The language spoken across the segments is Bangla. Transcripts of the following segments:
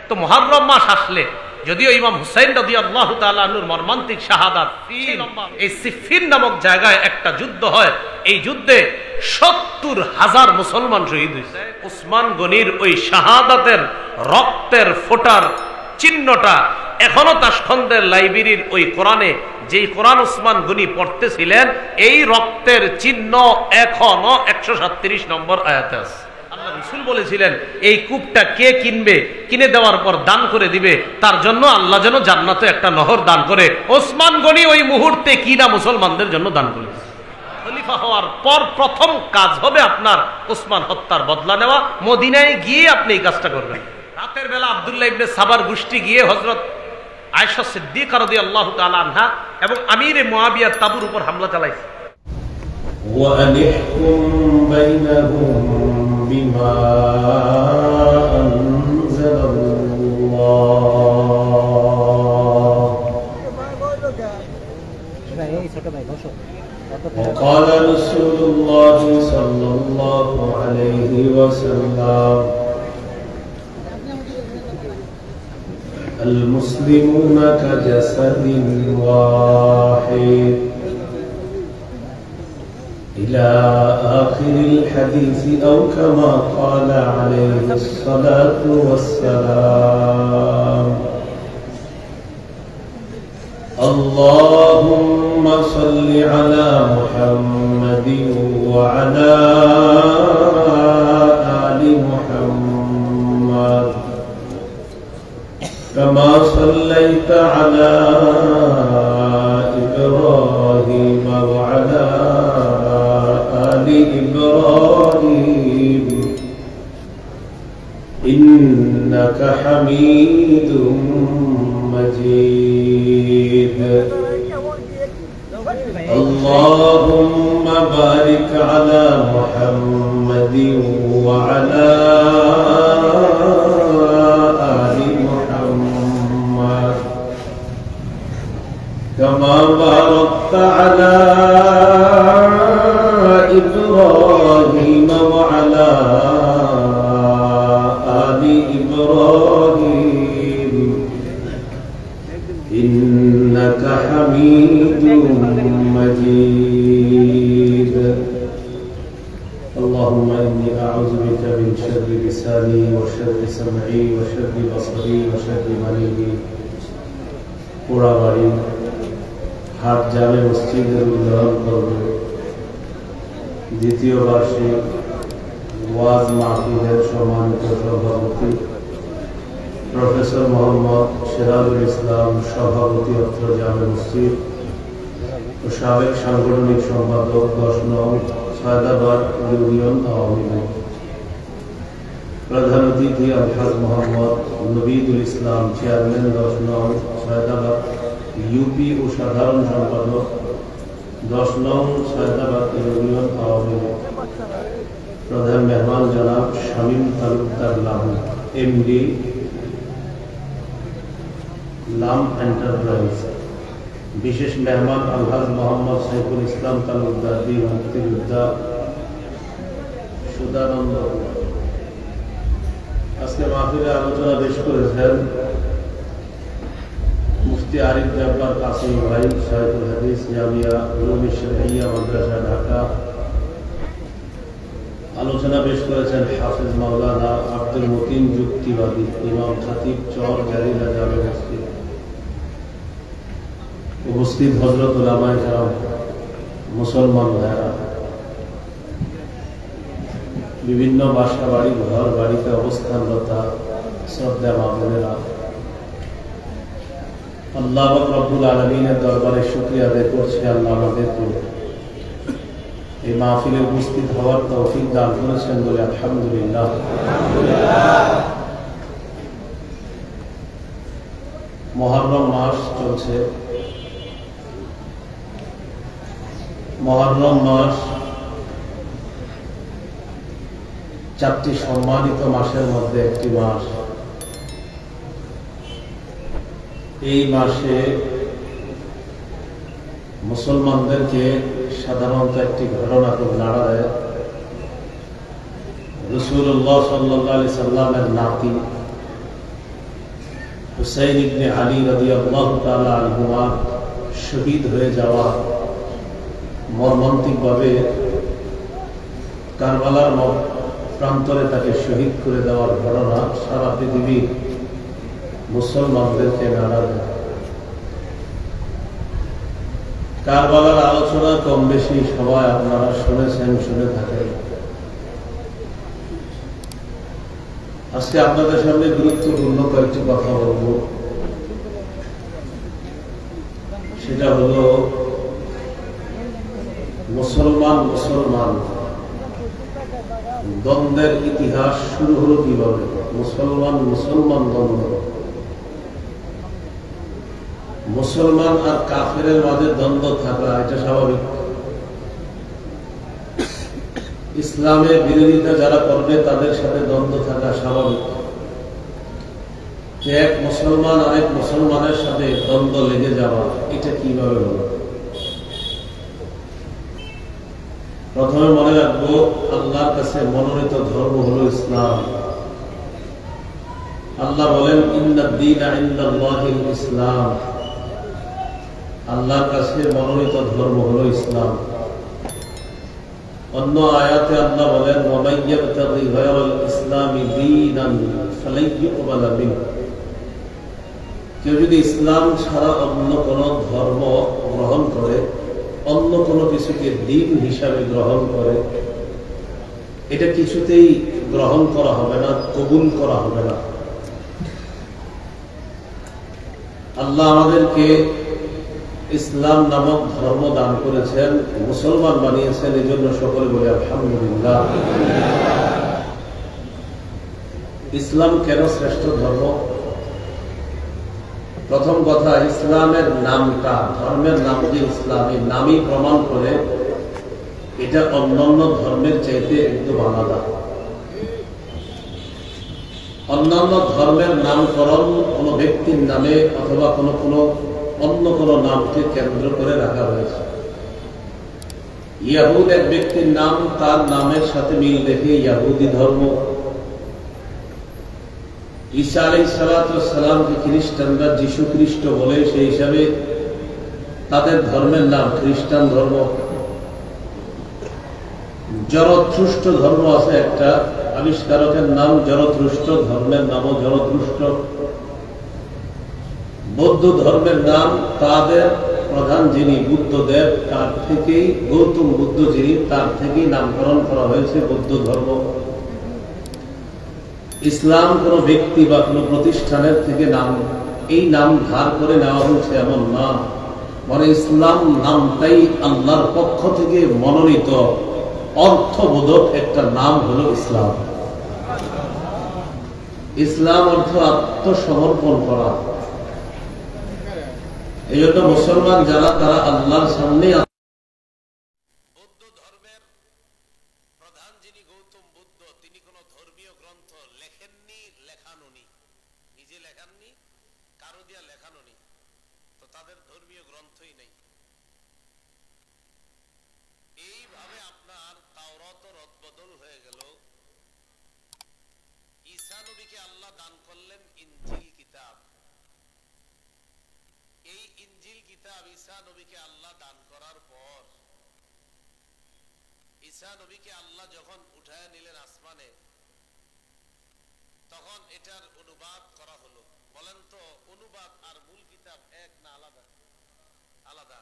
তো মুহররম মাস আসলে, যদিও ইমাম হুসাইন রাদিয়াল্লাহু তাআলা আনহুর মর্মান্তিক শাহাদাত, এই সিফফিন নামক জায়গায় একটা যুদ্ধ হয়, এই যুদ্ধে ৭০,০০০ মুসলমান শহীদ হয়েছে। উসমান গনির ওই শাহাদাতের রক্তের ফোঁটার চিহ্নটা এখনো তাশখন্দের লাইব্রেরির ওই কোরআনে, যেই কোরআন উসমান গনি পড়তেছিলেন, এই রক্তের চিহ্ন এখনো ১৩৭ নম্বর আয়াতে আছে। আল্লাহ রাসূল বলেছিলেন, এই কূপটা কে কিনবে, কিনে দেওয়ার পর দান করে দিবে, তার জন্য আল্লাহ যেন জান্নাতে একটা নহর দান করে। ওসমান গনি ওই মুহূর্তে কিনা মুসলমানদের জন্য দান করে। খলিফা হওয়ার পর প্রথম কাজ হবে আপনার ওসমান হত্যার বদলা নেওয়া। মদিনায় গিয়ে আপনি এই কাজটা করবেন। রাতের বেলা আব্দুল্লাহ ইবনে সাবার গোষ্ঠী গিয়ে হযরত আয়েশা সিদ্দিকা রাদিয়াল্লাহু তাআলা আনহা এবং আমিরে মুয়াবিয়ার তাবুর উপর হামলা চালাইছে। وَأَنِحْكُمْ بَيْنَهُمْ بِمَا أَنزَلَ اللَّهُ وقال رسول الله صلى الله عليه وسلم المسلمون كجسد واحد إلى آخر الحديث أو كما قال عليه الصلاة والسلام اللهم صل على محمد وعلى آل محمد كما صليت على إبراهيم وعلى آل إبراهيم إنك حميد مجيد اللهم بارك على محمد وعلى آل محمد كما باركت على إبراهيم وعلى آل إبراهيم إنك حميد مجيد اللهم إني أعوذ بك من شر لساني وشر سمعي وشر بصري وشر مني পুরাবাড়ি হাট জামে মসজিদের উদ্বোধন করবে দ্বিতীয় বার্ষিক ওয়াজ মাহফিলের সম্মানিত সভাপতি প্রফেসর মোহাম্মদ সিরাজুল ইসলাম, সভাপতি অত্র জামে মসজিদ ও সাবেক সাংগঠনিক সম্পাদক ১০ নং সায়দাবাদ ইউনিয়ন আওয়ামী লীগ। প্রধান অতিথি আলহাজ মোহাম্মদ নবীদুল ইসলাম, চেয়ারম্যান ১০ নং সায়দাবাদ ইউপি ও সাধারণ সম্পাদক ১০ নং সায়দাবাদ ইউনিয়ন আওয়ামী লীগ। প্রধান মেহমান জনাব শামীম তালুকদার লাম, এমডি লাম এন্টারপ্রাইজ। বিশেষ মেহমান আলহাজ মোহাম্মদ সাইফুল ইসলাম তালুকদার, বীর মুক্তিযোদ্ধা, সুদানন্দ। আজকে মাহফিলে আলোচনা পেশ করেছেন মুফতি আরিফ জব্বার কাসিম ভাই, শাইখুল হাদিস, জামিয়া উলুম শরঈয়া মাদ্রাসা ঢাকা। আলোচনা পেশ করেছেন হাফেজ মাওলানা আব্দুল মতিন যুক্তিবাদী, ইমাম খতিব চর জারিলা জামে মসজিদ। উপস্থিত হযরত উলামায়ে কেরাম, মুসলমান ভাইরা, বিভিন্ন বাসা বাড়ি ঘর বাড়িতে অবস্থানরতা শ্রদ্ধা মা বোনেরা, আল্লাহ রব্বুল আলামিনের দরবারে শুকরিয়া আদায় করছি। আল্লাহ আমাদেরকে এই মাহফিলে উপস্থিত হওয়ার তৌফিক দান করেছেন বলে আলহামদুলিল্লাহ। মুহররম মাস চলছে। মুহররম মাস ৪টি সম্মানিত মাসের মধ্যে একটি মাস। এই মাসে মুসলমানদেরকে সাধারণত একটি ঘটনা খুব নাড়া দেয়। রাসূলুল্লাহ সাল্লাল্লাহু আলাইহি সাল্লামের নাতি হুসাইন ইবনে আলী রাদিয়াল্লাহু তাআলা আনহুমা শহীদ হয়ে যাওয়া, মর্মান্তিকভাবে কারবালার প্রান্তরে তাকে শহীদ করে দেওয়ার ঘটনা সারা পৃথিবীর মুসলমানদেরকে নাড়া দেয়। কারবালার আলোচনা কম বেশি সবাই আপনারা শুনেছেন, শুনে থাকেন। আজকে আপনাদের সামনে গুরুত্বপূর্ণ কয়েকটি কথা বলবো। সেটা হলো মুসলমান দ্বন্দ্বের ইতিহাস শুরু হলো কিভাবে। মুসলমান দ্বন্দ্ব, মুসলমান আর কাফেরের মাঝে দ্বন্দ্ব থাকা এটা স্বাভাবিক। ইসলামের বিরোধিতা যারা করবে তাদের সাথে দ্বন্দ্ব থাকা স্বাভাবিক। এক মুসলমান আরেক মুসলমানের সাথে দ্বন্দ্ব লেগে যাওয়া, এটা কিভাবে হলো? প্রথমে মনে রাখবো, আল্লাহর কাছে মনোনীত ধর্ম হলো ইসলাম। আল্লাহ বলেন ইন্নাদ-দীনা ইনদাল্লাহিল ইসলাম। আল্লাহর কাছে মনোনীত ধর্ম হলো ইসলাম। অন্য আয়াতে আল্লাহ বলেন ওয়া মান ইয়াবতাগি গায়রাল ইসলামি দীনান ফালান ইউকবালা মিনহু। কেউ যদি ইসলাম ছাড়া অন্য কোন ধর্ম গ্রহণ করে, অন্য কোনো কিছুকে দিন হিসাবে গ্রহণ করে, এটা কিছুতেই গ্রহণ করা হবে না, কবুল করা হবে না। আল্লাহ আমাদেরকে ইসলাম নামক ধর্ম দান করেছেন, মুসলমান বানিয়েছেন, এই জন্য সকলে বলে আলহামদুলিল্লাহ। ইসলাম কেন শ্রেষ্ঠ ধর্ম? প্রথম কথা, ইসলামের নামটা, ধর্মের নাম যে ইসলাম, এই নামই প্রমাণ করে এটা অন্যান্য ধর্মের চাইতে একদম আলাদা। অন্যান্য ধর্মের নামকরণ কোন ব্যক্তির নামে অথবা অন্য কোন নামকে কেন্দ্র করে রাখা হয়েছে। ইয়াহুদ এক ব্যক্তির নাম, তার নামের সাথে মিল রেখে ইয়াহুদি ধর্ম। ঈসা আলাইহিস সালামকে খ্রিস্টানরা যিশু খ্রিস্ট বলে, সেই হিসাবে তাদের ধর্মের নাম খ্রিস্টান ধর্ম। জরথুষ্ট্র ধর্ম আছে একটা, আবিষ্কারকের নাম জরথুষ্ট্র, ধর্মের নামও জরথুষ্ট্র। বৌদ্ধ ধর্মের নাম তাদের প্রধান যিনি বুদ্ধদেব, তার থেকেই গৌতম বুদ্ধ যিনি, তার থেকেই নামকরণ করা হয়েছে বৌদ্ধ ধর্ম। ইসলাম কোন ব্যক্তি বা কোন প্রতিষ্ঠানের থেকে এই নাম ধার করে নেওয়া হয়েছে এমন না, মানে ইসলাম নামটাই আল্লাহর পক্ষ থেকে মনোনীত অর্থবোধক একটা নাম হলো ইসলাম। ইসলাম অর্থ আত্মসমর্পণ করা। এই জন্য মুসলমান যারা, তারা আল্লাহর সামনে বৌদ্ধ ধর্মের প্রধান যিনি গৌতম বুদ্ধ, তিনি কোন ধর্মীয় গ্রন্থ লেখেননি, লেখানোনি, নিজে লেখাননি, কারো দিয়া লেখানোনি, তো তাদের ধর্মীয় গ্রন্থই নেই। এইভাবে আপনার তাওরাত রদবদল হয়ে গেল। ঈসা নবীকে আল্লাহ দান করলেন ইনজিল কিতাব। এই ইনজিল কিতাব ঈসা নবীকে আল্লাহ দান করার পর, ঈসা নবীকে আল্লাহ যখন উঠায় নিলেন আসমানে, তখন এটার অনুবাদ করা হলো। বলেন তো, অনুবাদ আর মূল কিতাব এক না আলাদা? আলাদা।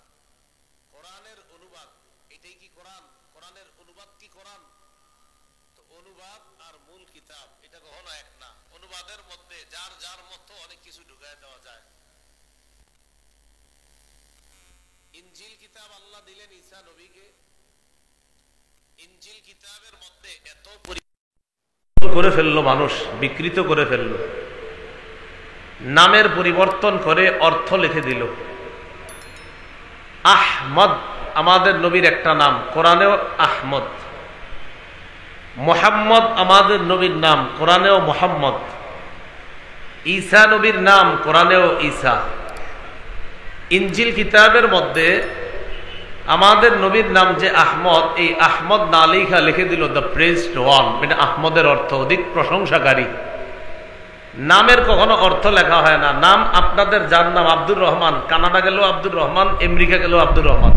কোরআনের অনুবাদ, এটাই কি কোরআন? কোরআনের অনুবাদ কি কোরআন? তো অনুবাদ আর মূল কিতাব এটা কখনো এক না। অনুবাদের মধ্যে যার যার মতো অনেক কিছু ঢুকায় দেওয়া যায়। ইনজিল কিতাব আল্লাহ দিলেন ঈসা নবীকে। ইনজিল কিতাবের মধ্যে এত পরিবর্তন করে ফেললো মানুষ, বিকৃত করে ফেললো। নামের পরিবর্তন করে অর্থ লিখে দিল। আহমদ আমাদের নবীর একটা নাম, কোরআনেও আহমদ। মোহাম্মদ আমাদের নবীর নাম, কোরআনেও মোহাম্মদ। ঈসা নবীর নাম, কোরআনেও ঈসা। ইনজিল কিতাবের মধ্যে আমাদের নবীর নাম যে আহমদ, এই আহমদ না লিখা লিখে দিল দ্য প্রেজড ওয়ান। এটা আহমদের অর্থ অধিক প্রশংসাকারী। নামের কখনো অর্থ লেখা হয় না। নাম আপনাদের যার নাম আব্দুর রহমান, কানাডা গেলেও আব্দুর রহমান, আমেরিকা গেলেও আব্দুর রহমান,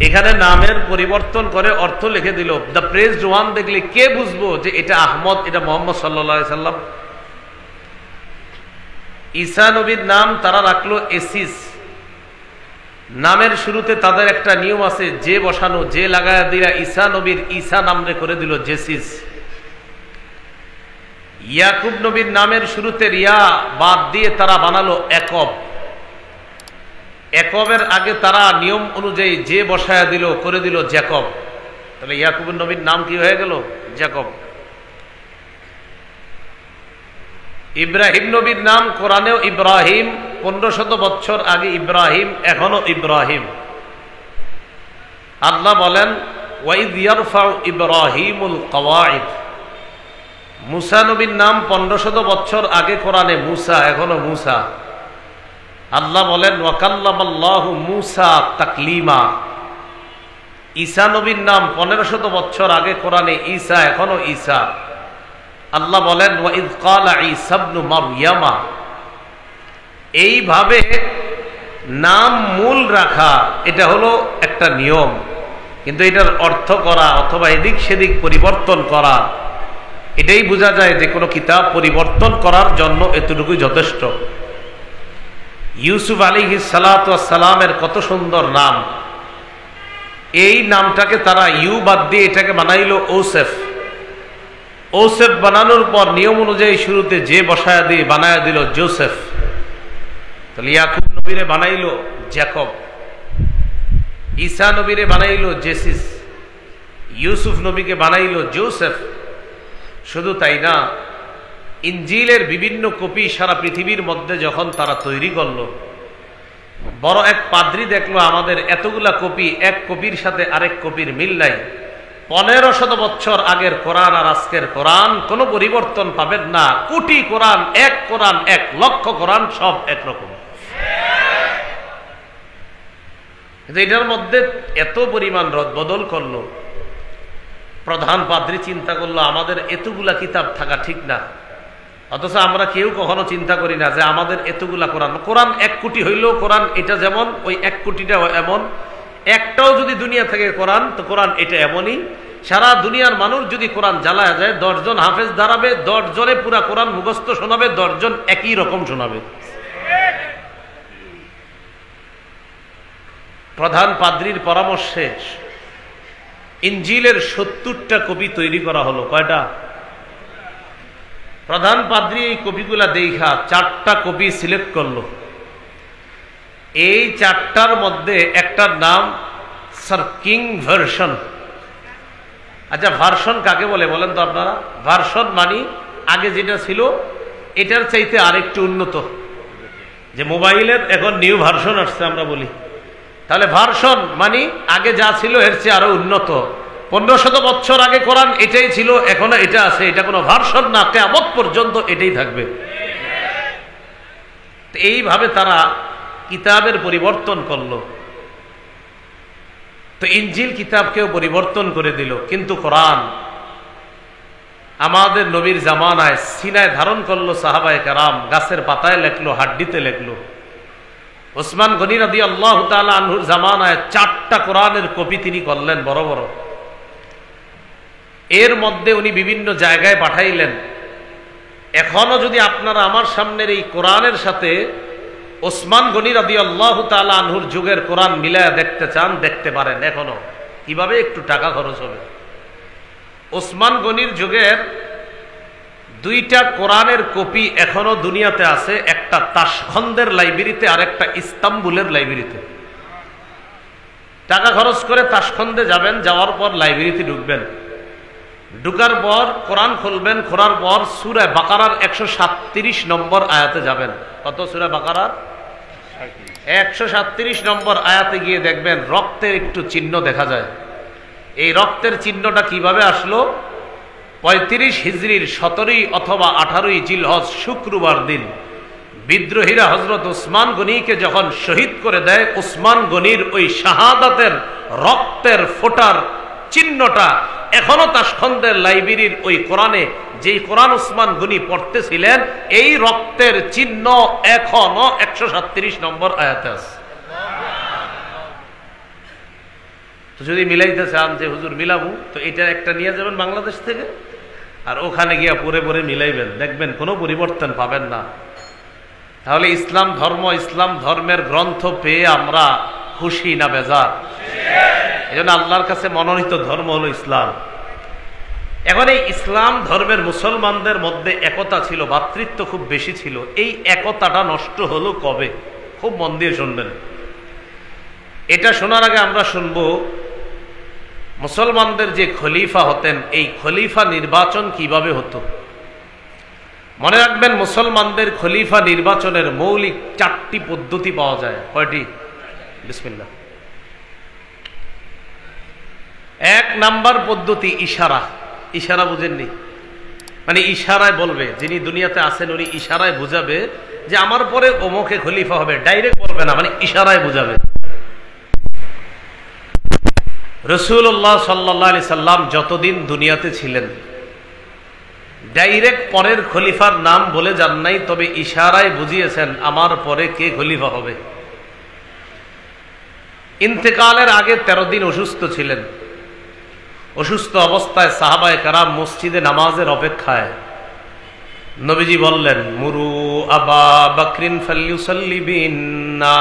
এখানে নামের পরিবর্তন করে অর্থ লিখে দিল। দ্য প্রেজড ওয়ান দেখলে কে বুঝবো যে এটা আহমদ, এটা মোহাম্মদ সাল্লাল্লাহু আলাইহি সাল্লাম? ঈসা নবীর নাম তারা রাখলো এসিস। নামের শুরুতে তাদের একটা নিয়ম আছে, যে বসানো, যে লাগায়া দিয়া ঈসা নবীর ঈসা নামরে করে দিল জেসিস। ইয়াকুব নবীর নামের শুরুতে রিয়া বাদ দিয়ে তারা বানালো একব। একবের আগে তারা নিয়ম অনুযায়ী যে বসায়া দিল, করে দিল জ্যাকব। তাহলে ইয়াকুব নবীর নাম কি হয়ে গেল? জ্যাকব। ইব্রাহিম নবীর নাম কোরআনেও ইব্রাহিম, 1500 বছর আগে ইব্রাহিম, এখনো ইব্রাহিম। আল্লাহ বলেন ওয়াইদ ইয়ারফাউ ইব্রাহিমুল কওয়াইদ। মুসা নবীর নাম 1500 বছর আগে কোরআনে মুসা, এখনো মুসা। আল্লাহ বলেন ওয়াকাল্লামাল্লাহু মুসা তাকলিমা। ঈসা নবীর নাম 1500 বছর আগে কোরআনে ঈসা, এখনো ঈসা। আল্লাহ বলেন ওয়াইদ ক্বালা ঈসা ইবনু মারইয়ামা। এইভাবে নাম মূল রাখা এটা হলো একটা নিয়ম, কিন্তু এটার অর্থ করা অথবা এদিক সেদিক পরিবর্তন করা, এটাই বোঝা যায় যে কোনো কিতাব পরিবর্তন করার জন্য এতটুকুই যথেষ্ট। ইউসুফ আলাইহিস সালাতু ওয়াস সালামের কত সুন্দর নাম, এই নামটাকে তারা ইউ বাদ দিয়ে এটাকে বানাইলো ওসেফ। ওসেফ বানানোর পর নিয়ম অনুযায়ী শুরুতে যে বসায়া দিয়ে বানায়া দিল জোসেফ। তাহলে ইয়াকুব নবীরে বানাইলো জ্যাকব, ঈসা নবীরে বানাইলো জেসিস, ইউসুফ নবীকে বানাইলো জোসেফ। শুধু তাই না, ইনজিলের বিভিন্ন কপি সারা পৃথিবীর মধ্যে যখন তারা তৈরি করলো, বড় এক পাদ্রী দেখলো আমাদের এতগুলা কপি, এক কপির সাথে আরেক কপির মিল নাই। 1500 বছর আগের কোরআন আর আজকের কোরআন কোনো পরিবর্তন পাবেন না। কোটি কোরআন, 1 লক্ষ কোরআন, সব একরকম। এটার মধ্যে এত পরিমাণ রদবদল করলো। প্রধান পাদ্রী চিন্তা করলো আমাদের এতগুলা কিতাব থাকা ঠিক না, অথচ আমরা কেউ কখনো চিন্তা করি না যে আমাদের এতগুলা কোরআন। কোরআন 1 কোটি হইলেও কোরআন এটা যেমন, ওই 1 কোটিটাও এমন। একটাও যদি দুনিয়া থেকে কোরআন, তো কোরআন এটা এমনই। সারা দুনিয়ার মানুষ যদি কোরআন জ্বালায় যায়, 10 জন হাফেজ দাঁড়াবে, 10 জনে পুরা কোরআন মুখস্থ শোনাবে, 10 জন একই রকম শোনাবে। প্রধান পাদ্রীর পরামর্শে ইনজিলের 70টা কপি তৈরি করা হলো। কয়টা? প্রধান পাদ্রী এই কপিগুলা দেখা 4টা কপি সিলেক্ট করলো। এই 4টার মধ্যে একটার নাম স্যার কিং ভার্সন। আচ্ছা, ভার্সন কাকে বলে বলেন তো আপনারা? ভার্সন মানে আগে যেটা ছিল এটার চাইতে আরেকটু উন্নত। যে মোবাইলের এখন নিউ ভার্সন আসছে আমরা বলি, তাহলে ভার্সন মানে আগে যা ছিল এর চেয়ে আরো উন্নত। 1500 বছর আগে কোরআন এটাই ছিল, এখনো এটা আছে, এটা কোনো ভার্সন না, কিয়ামত পর্যন্ত এটাই থাকবে। এইভাবে তারা কিতাবের পরিবর্তন করলো। তো ইনজিল কিতাবকেও পরিবর্তন করে দিল, কিন্তু কোরআন আমাদের নবীর জামানায় সিনায় ধারণ করলো সাহাবায়ে কেরাম, গাছের পাতায় লেখলো, হাড্ডিতে লেখলো। ওসমান গনি রাদিয়াল্লাহু তাআলা আনহুর জামানায় 4টা কোরআনের কপি তিনি করলেন, বড় বড়। এর মধ্যে উনি বিভিন্ন জায়গায় পাঠাইলেন। এখনো যদি আপনারা আমার সামনের এই কোরআনের সাথে ওসমান গনি রাদিয়াল্লাহু তাআলা আনহুর যুগের কোরআন মিলায়া দেখতে চান, দেখতে পারেন। এখনো কিভাবে? একটু টাকা খরচ হবে। ওসমান গনির যুগের 2টা কোরআনের কপি এখনো দুনিয়াতে আছে, একটা তাশখন্দের লাইব্রেরিতে আর একটা ইস্তাম্বুলের লাইব্রেরিতে। টাকা খরচ করে তাশখন্দে যাবেন, যাওয়ার পর লাইব্রেরিতে ঢুকবেন, ঢুকার পর কোরআন খুলবেন, খোলার পর সূরা বাকারার 137 নম্বর আয়াতে যাবেন। কত? সূরা বাকারার 137 নম্বর আয়াতে গিয়ে দেখবেন রক্তের একটু চিহ্ন দেখা যায়। এই রক্তের চিহ্নটা কিভাবে আসলো? 35 হিজরির 17 অথবা 18 জিলহজ শুক্রবার দিন বিদ্রোহীরা হযরত ওসমান গনিকে যখন শহীদ করে দেয়, ওসমান গনির ওই শাহাদাতের রক্তের ফোঁটার চিহ্নটা এখনো তাশখন্দের লাইব্রেরির ওই কোরআনে যেই কোরআন উসমান গনি পড়তেছিলেন এই রক্তের চিহ্ন এখনো 137 নম্বর আয়াতে আছে। তো যদি মিলাইতে চান যে হুজুর মিলাবো, তো এটা একটা নিয়ে যাবেন বাংলাদেশ থেকে, আর ওখানে গিয়া পরে পরে মিলাইবেন, দেখবেন কোনো পরিবর্তন পাবেন না। তাহলে ইসলাম ধর্ম, ইসলাম ধর্মের গ্রন্থ পেয়ে আমরা খুশি না বেজার? এই জন্য আল্লাহর কাছে মনোনীত ধর্ম হলো ইসলাম। এখন এই ইসলাম ধর্মের মুসলমানদের মধ্যে একতা ছিল, ভ্রাতৃত্ব খুব বেশি ছিল। এই একতাটা নষ্ট হলো কবে? খুব মন দিয়ে শুনবেন। এটা শোনার আগে আমরা শুনবো মুসলমানদের যে খলিফা হতেন, এই খলিফা নির্বাচন কিভাবে হতো। মনে রাখবেন, মুসলমানদের খলিফা নির্বাচনের মৌলিক 4টি পদ্ধতি পাওয়া যায়। কয়টি? বিসমিল্লাহ। 1 নাম্বার পদ্ধতি ইশারা। ইশারা বুঝেননি? মানে ইশারায় বলবে, যিনি দুনিয়াতে আছেন উনি ইশারায় বুঝাবে যে আমার পরে অমুকে খলিফা হবে। ডাইরেক্ট বলবে না, মানে ইশারায় বুঝাবে। রাসূলুল্লাহ সাল্লাল্লাহু আলাইহি সাল্লাম যতদিন দুনিয়াতে ছিলেন ডাইরেক্ট পরের খলিফার নাম বলে যান নাই, তবে ইশারায় বুঝিয়েছেন আমার পরে কে খলিফা হবে। ইন্তেকালের আগে 13 দিন অসুস্থ ছিলেন। অসুস্থ অবস্থায় সাহাবায়ে কেরাম মসজিদে নামাজের অপেক্ষায়। নবীজি বললেন, মুরু আবা বকরিন ফালইউসাল্লি বিন্নাস,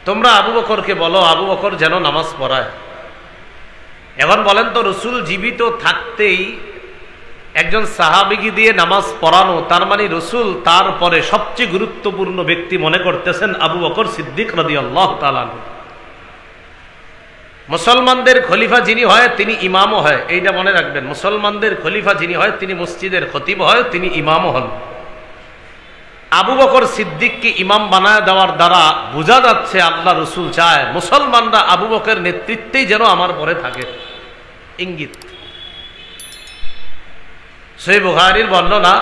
তোমরা আবু বকরকে বলো আবু বকর যেন নামাজ পড়ায়। এখন বলেন তো, রসুল জীবিত থাকতেই একজন সাহাবীকে দিয়ে নামাজ পড়ানো, তার মানে রসুল তারপরে সবচেয়ে গুরুত্বপূর্ণ ব্যক্তি মনে করতেছেন আবু বকর সিদ্দিক রাদিয়াল্লাহু তাআলা আনহু। মুসলমানদের খলিফা যিনি হয় তিনি ইমামও হয়, এইটা মনে রাখবেন। মুসলমানদের খলিফা যিনি হয় তিনি মসজিদের খতিব হয়, তিনি ইমামও হন। আবু বকর সিদ্দিককে ইমাম বানায় দেওয়ার দ্বারা বোঝা যাচ্ছে আল্লাহ রসুল চায় মুসলমানরা আবু বকরের নেতৃত্বেই যেন আমার পরে থাকে। ইঙ্গিত। সহিহ বুখারীর বর্ণনা,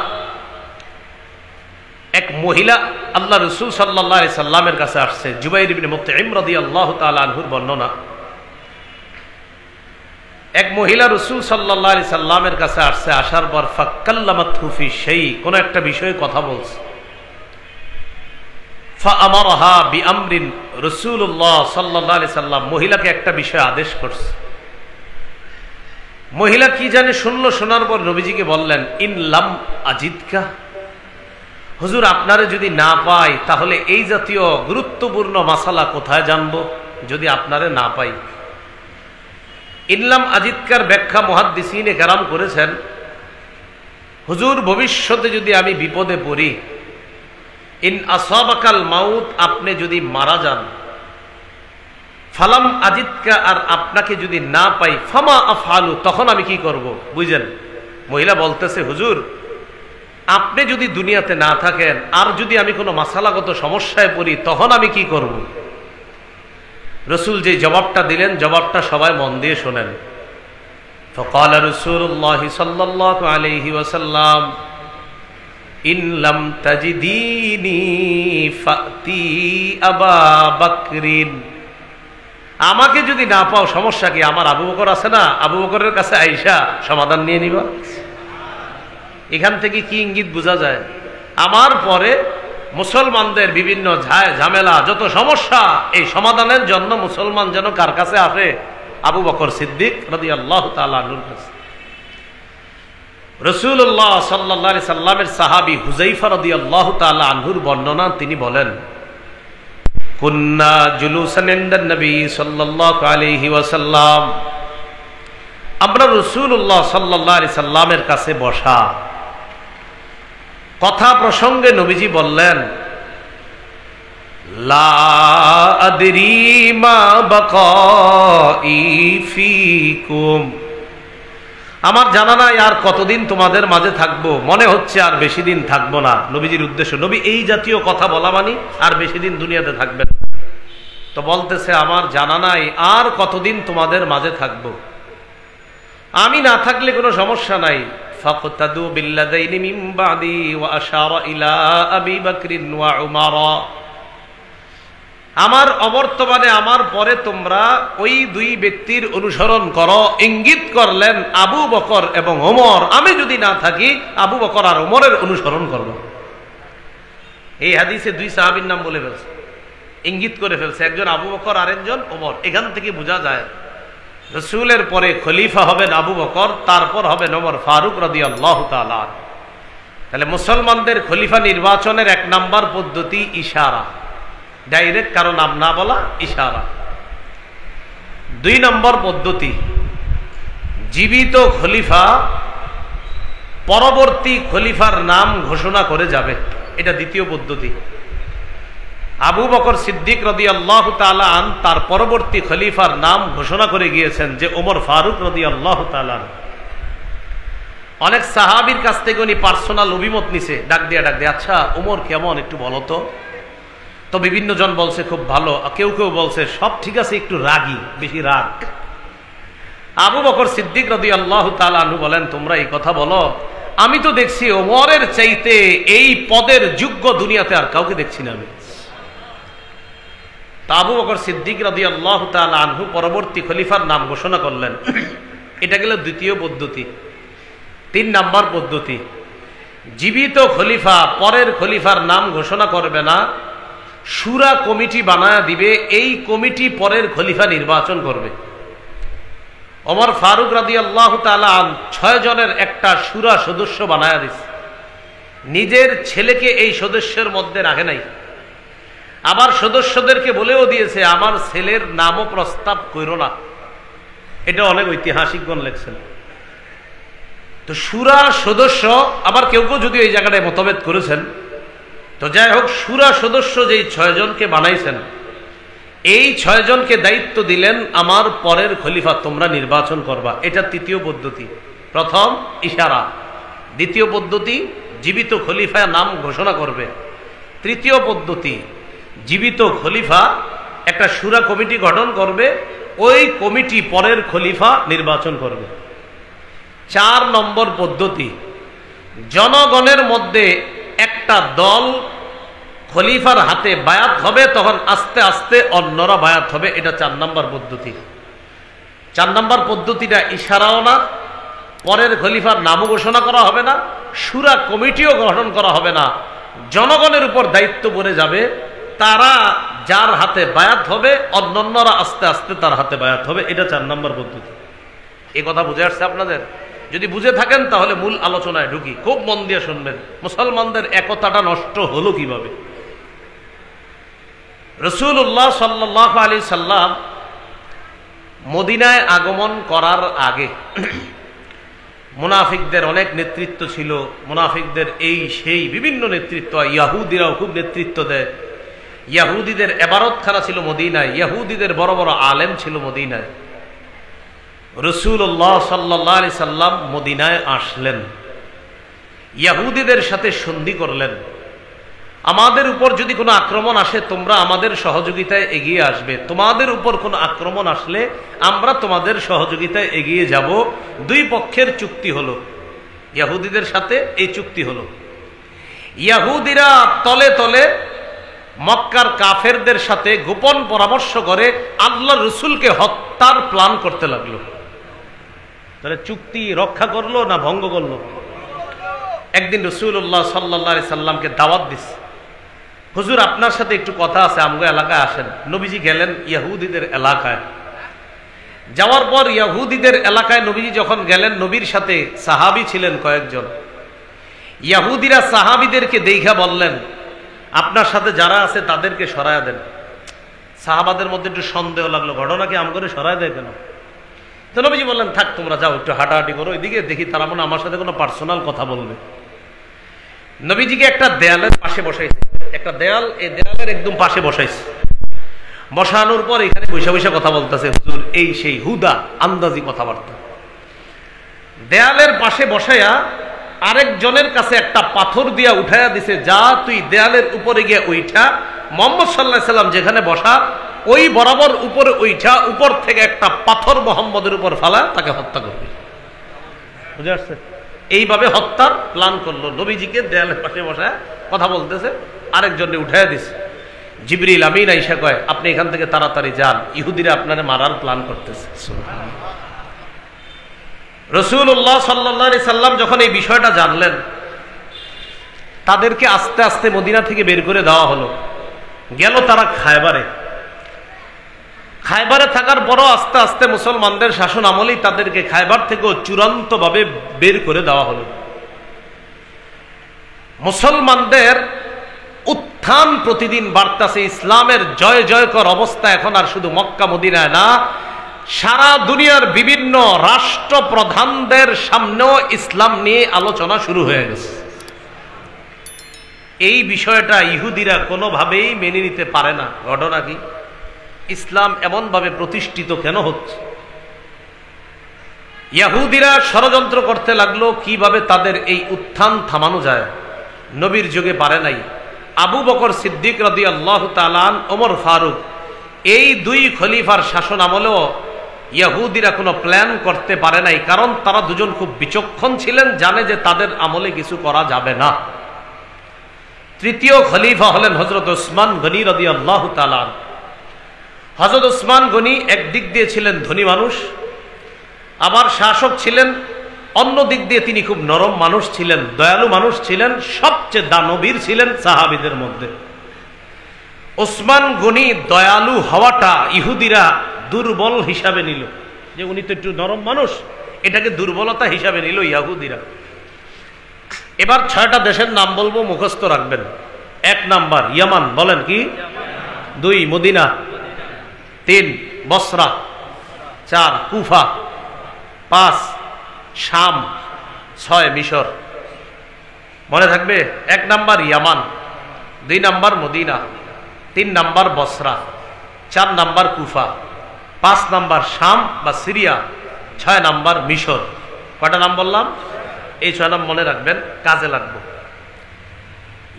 এক মহিলা আল্লাহ রসুল সাল্লাল্লাহু আলাইহি সাল্লামের কাছে আসছে। জুবাইর ইবনে মুতঈম রাদিয়াল্লাহু তাআলা আনহুর বর্ণনা, এক মহিলা রসুল সাল্লাল্লাহু আলাইহি সাল্লামের কাছে আসছে। আসার পর ফাক্কাল্লামাতহু ফি শাই, কোন একটা বিষয়ে কথা বলছে। ফাআমারাহা বিআমরিন, রাসূলুল্লাহ সাল্লাল্লাহু আলাইহি সাল্লাম মহিলাকে একটা বিষয়ে আদেশ করছে। মহিলা কি জানে শুনলো, শোনার পর নবীজিকে বললেন, ইন লাম আজিদকা, হুজুর আপনারে যদি না পাই তাহলে এই জাতীয় গুরুত্বপূর্ণ মাসালা কোথায় জানবো যদি আপনারে না পাই। ইনলাম আজিদকার ব্যাখ্যা মুহাদ্দিসিনে কেরাম করেছেন, হুজুর ভবিষ্যতে যদি আমি বিপদে পড়ি, ইন আসাবাকাল মাউত, আপনি যদি মারা যান, ফালাম আজিদকা, আর আপনাকে যদি না পাই, ফামা আফআলু, তখন আমি কি করব। বুঝেন, মহিলা বলতেছে, হুজুর আপনি যদি দুনিয়াতে না থাকেন আর যদি আমি কোনো মাসালাগত সমস্যায় পড়ি তখন আমি কি করব। রসুল যে জবাবটা দিলেন, জবাবটা সবাই মন দিয়ে শোনেন। فقال رسول الله صلى الله عليه وسلم إن لم تجديني فأتي أبا بكر, আমাকে যদি না পাও সমস্যা কি, আমার আবু বকর আছে না, আবু বকরের কাছে আইসা সমাধান নিয়ে নিবা। এখান থেকে কি ইঙ্গিত বোঝা যায়? আমার পরে মুসলমানদের বিভিন্ন ঝামেলা যত সমস্যা, এই সমাধানের জন্য মুসলমান যেন কার কাছে আসে? আবু বকর সিদ্দিক রাদিয়াল্লাহু তাআলা আনহুর কাছে। রাসূলুল্লাহ সাল্লাল্লাহু আলাইহি সাল্লামের সাহাবী হুযায়ফা রাদিয়াল্লাহু তাআলা আনহুর বর্ণনা, তিনি বলেন, কুন্না জুলুসান ইনদান নবী সাল্লাল্লাহু আলাইহি ওয়াসাল্লাম, আমরা রাসূলুল্লাহ সাল্লাল্লাহু আলাইহি সাল্লামের কাছে বসা। কথা প্রসঙ্গে নবীজি বললেন, লা আদরি মা বাকাই ফিকুম, আমার জানা নাই আর কতদিন তোমাদের মাঝে থাকবো, মনে হচ্ছে আর বেশি দিন থাকবো না। নবীজির উদ্দেশ্য, নবী এই জাতীয় কথা বলা মানে আর বেশি দিন দুনিয়াতে থাকবেন। তো বলতেছে, আমার জানা নাই আর কতদিন তোমাদের মাঝে থাকবো, আমি না থাকলে কোনো সমস্যা নাই। ফাকতাদু বিল্লাযাইনি মিন বাদি ওয়া আশারা ইলা আবি বকর ওয়া উমার, আমার অবর্তমানে আমার পরে তোমরা ওই দুই ব্যক্তির অনুসরণ করো। ইঙ্গিত করলেন আবু বকর এবং ওমর, আমি যদি না থাকি আবু বকর আর ওমরের অনুসরণ করব। এই হাদিসে দুই সাহাবীর নাম বলে ফেলছে, ইঙ্গিত করে ফেলছে, একজন আবু বকর আরেকজন ওমর। এখান থেকে বোঝা যায় রাসূলের পরে খলিফা হবেন আবু বকর, তারপর হবেন ওমর ফারুক রাদিয়াল্লাহু তাআলা। তাহলে মুসলমানদের খলিফা নির্বাচনের এক নাম্বার পদ্ধতি ইশারা, ডাইরেক্ট কারো নাম না বলা, ইশারা। দুই নম্বর পদ্ধতি, জীবিত খলিফা পরবর্তী খলিফার নাম ঘোষণা করে যাবে, এটা দ্বিতীয় পদ্ধতি। আবু বকর সিদ্দিক রাদিয়াল্লাহু তাআলা আন তার পরবর্তী খলিফার নাম ঘোষণা করে গিয়েছেন যে ওমর ফারুক রাদিয়াল্লাহু তাআলা। অনেক সাহাবীর কাছ থেকে উনি পার্সোনাল অভিমত নিছে, ডাক দিয়ে আচ্ছা ওমর কেমন একটু বলো তো বিভিন্ন জন বলছে খুব ভালো, কেউ কেউ বলছে সব ঠিক আছে, একটু রাগী, বেশি রাগ। আবু বকর সিদ্দিক রাদিয়াল্লাহু তাআলা আনহু বলেন, তোমরা এই কথা বলো, আমি তো দেখছি ওমরের চাইতে এই পদের যোগ্য দুনিয়াতে আর কাউকে দেখছি না আমি। তা আবু বকর সিদ্দিক রাদিয়াল্লাহু তাআলা আনহু পরবর্তী খলিফার নাম ঘোষণা করলেন। এটা গেল দ্বিতীয় পদ্ধতি। তিন নাম্বার পদ্ধতি, জীবিত খলিফা পরের খলিফার নাম ঘোষণা করবে না, শুরা কমিটি বানায়া দিবে, এই কমিটি পরের খলিফা নির্বাচন করবে। ওমর ফারুক রাদিয়াল্লাহু তাআলা 6 জনের একটা শুরা সদস্য বানায়া দিছে, নিজের ছেলেকে এই সদস্যের মধ্যে রাখে নাই, আবার সদস্যদেরকে বলেও দিয়েছে আমার ছেলের নামও প্রস্তাব কইরো না। এটা অনেক ঐতিহাসিকগণ লেখছেন। তো শুরা সদস্য, আবার কেউ কেউ যদি এই জায়গাটায় মতভেদ করেছেন, তো যাই হোক, শুরা সদস্য যেই 6 জনকে বানাইছেন, এই 6 জনকে দায়িত্ব দিলেন আমার পরের খলিফা তোমরা নির্বাচন করবা। এটা তৃতীয় পদ্ধতি। প্রথম ইশারা, দ্বিতীয় পদ্ধতি জীবিত খলিফা নাম ঘোষণা করবে, তৃতীয় পদ্ধতি জীবিত খলিফা একটা শুরা কমিটি গঠন করবে, ওই কমিটি পরের খলিফা নির্বাচন করবে। 4 নম্বর পদ্ধতি, জনগণের মধ্যে একটা দল খলিফার হাতে বায়াত হবে, তখন আস্তে আস্তে অন্যরা বায়াত হবে। এটা 4 নম্বর পদ্ধতি। 4 নম্বর পদ্ধতিটা ইশারাও না, পরের খলিফার নামও ঘোষণা করা হবে না, শুরা কমিটিও গঠন করা হবে না, জনগণের উপর দায়িত্ব পড়ে যাবে, তারা যার হাতে বায়াত হবে অন্যরা আস্তে আস্তে তার হাতে বায়াত হবে। এটা 4 নম্বর পদ্ধতি। এই কথা বুঝে আসছে আপনাদের? যদি বুঝে থাকেন তাহলে মূল আলোচনায় ঢুকি, খুব মন দিয়ে শুনবেন। মুসলমানদের একতাটা নষ্ট হলো কিভাবে? রাসূলুল্লাহ সাল্লাল্লাহু আলাইহি সাল্লাম মদিনায় আগমন করার আগে মুনাফিকদের অনেক নেতৃত্ব ছিল, মুনাফিকদের এই সেই বিভিন্ন নেতৃত্ব, ইয়াহুদিরাও খুব নেতৃত্ব দেয়। ইয়াহুদিদের ইবাদতখানা ছিল মদিনায়, ইয়াহুদিদের বড় বড় আলেম ছিল মদিনায়। রাসূলুল্লাহ সাল্লাল্লাহু আলাইহি সাল্লাম মদিনায় আসলেন, ইয়াহুদিদের সাথে সন্ধি করলেন, আমাদের উপর যদি কোনো আক্রমণ আসে তোমরা আমাদের সহযোগিতায় এগিয়ে আসবে, তোমাদের উপর কোনো আক্রমণ আসলে আমরা তোমাদের সহযোগিতায় এগিয়ে যাব। দুই পক্ষের চুক্তি হলো, ইয়াহুদিদের সাথে এই চুক্তি হলো। ইয়াহুদিরা তলে তলে মক্কার কাফেরদের সাথে গোপন পরামর্শ করে আল্লাহর রাসূলকে হত্যার প্ল্যান করতে লাগলো। তাহলে চুক্তি রক্ষা করলো না ভঙ্গ করলো? একদিন রাসূলুল্লাহ সাল্লাল্লাহু আলাইহি সাল্লামকে দাওয়াত দিছে, হুজুর আপনার সাথে একটু কথা আছে, আমগো এলাকায় আসেন। নবীজি গেলেন ইয়াহুদিদের এলাকায়। যাওয়ার পর ইয়াহুদিদের এলাকায় নবীজি যখন গেলেন, নবীর সাথে সাহাবী ছিলেন কয়েকজন। ইয়াহুদিরা সাহাবীদেরকে দেখা বললেন, আপনার সাথে যারা আছে তাদেরকে সরায়া দেন। সাহাবাদের মধ্যে একটু সন্দেহ লাগলো, ঘটনাকে আমগরে সরায় দেয় কেন? তো নবীজি বললেন, থাক তোমরা যাও, একটু হাঁটাহাঁটি করো, ওইদিকে দেখি তারা মনে আমার সাথে কোনো পার্সোনাল কথা বলবে। নবীজিকে একটা দেয়ালের পাশে বসাইছে, একটা দেয়াল, এই দেয়ালের একদম পাশে বসাইছে। বসানোর পর এখানে বসে বসে কথা বলতেছে, হুজুর এই সেই হুদা আন্দাজি কথাবার্তা। দেয়ালের পাশে বসাইয়া আরেকজনের কাছে একটা পাথর দিয়া উঠাইয়া দিছে, যা তুই দেয়ালের উপরে গিয়ে উঠা, মুহাম্মদ সাল্লাল্লাহু আলাইহি সাল্লাম যেখানে বসা ওই বরাবর উপরে উঠা, উপর থেকে একটা পাথর মুহাম্মদের উপর ফালা, তাকে হত্যা করবি। বুঝে আসছে? এইভাবে হত্যার প্ল্যান করলো। নবীজিকে দেয়ালের পাশে বসায় কথা বলতেছে, আরেকজনে উঠাইয়া দিছে। জিবরিল আমিন আইসা কয় আপনি এখান থেকে তাড়াতাড়ি যান, ইহুদিরা আপনারে মারার প্ল্যান করতেছে। রাসূলুল্লাহ সাল্লাল্লাহু আলাইহি সাল্লাম যখন এই বিষয়টা জানলেন, তাদেরকে আস্তে আস্তে মদিনা থেকে বের করে দেওয়া হলো। গেল তারা খায়বারে। খায়বারে থাকার পরও আস্তে আস্তে মুসলমানদের শাসন আমলেই তাদেরকে খায়বার থেকেও চূড়ান্তভাবে বের করে দেওয়া হলো। মুসলমানদের উত্থান প্রতিদিন বাড়তাছে, ইসলামের জয় জয়কর অবস্থা এখন আর শুধু মক্কা মদিনায় না, সারা দুনিয়ার বিভিন্ন রাষ্ট্রপ্রধানদের সামনেও ইসলাম নিয়ে আলোচনা শুরু হয়ে গেছে। এই বিষয়টা ইহুদিরা কোনোভাবেই মেনে নিতে পারে না। ঘটনা কি? ইসলাম এমনভাবে প্রতিষ্ঠিত কেন হচ্ছে? ইহুদিরা ষড়যন্ত্র করতে লাগলো কিভাবে তাদের এই উত্থান থামানো যায়। নবীর যুগে পারে নাই। আবু বকর সিদ্দিক রাদিয়াল্লাহু তাআলা আন, ওমর ফারুক, এই দুই খলিফার শাসন আমলেও ইহুদিরা কোনো প্ল্যান করতে পারে নাই, কারণ তারা দুজন খুব বিচক্ষণ ছিলেন, জানে যে তাদের আমলে কিছু করা যাবে না। তৃতীয় খলিফা হলেন হযরত উসমান গনি রাদিয়াল্লাহু তাআলা আন। হযরত উসমান গনি একদিক দিয়ে ছিলেন ধনী মানুষ, আবার শাসক ছিলেন, অন্য দিক দিয়ে তিনি খুব নরম মানুষ ছিলেন, দয়ালু মানুষ ছিলেন, সবচেয়ে দানবীর ছিলেন সাহাবীদের মধ্যে। উসমান গনি দয়ালু হওয়াটা ইহুদিরা দুর্বল হিসাবে নিল, যে উনি তো একটু নরম মানুষ, এটাকে দুর্বলতা হিসাবে নিল ইহুদিরা। এবার 6টা দেশের নাম বলবো, মুখস্থ রাখবেন। 1 নাম্বার ইয়ামান, বলেন কি? 2 মদিনা, 3 বসরা, 4 কুফা, 5 শাম, 6 মিশর। মনে থাকবে? 1 নাম্বার ইয়ামান, 2 নাম্বার মদিনা, 3 নাম্বার বসরা, 4 নাম্বার কুফা, 5 নাম্বার শাম বা সিরিয়া, 6 নাম্বার মিশর। কয়টা নাম বললাম? এই 6 নাম মনে রাখবেন, কাজে লাগবে।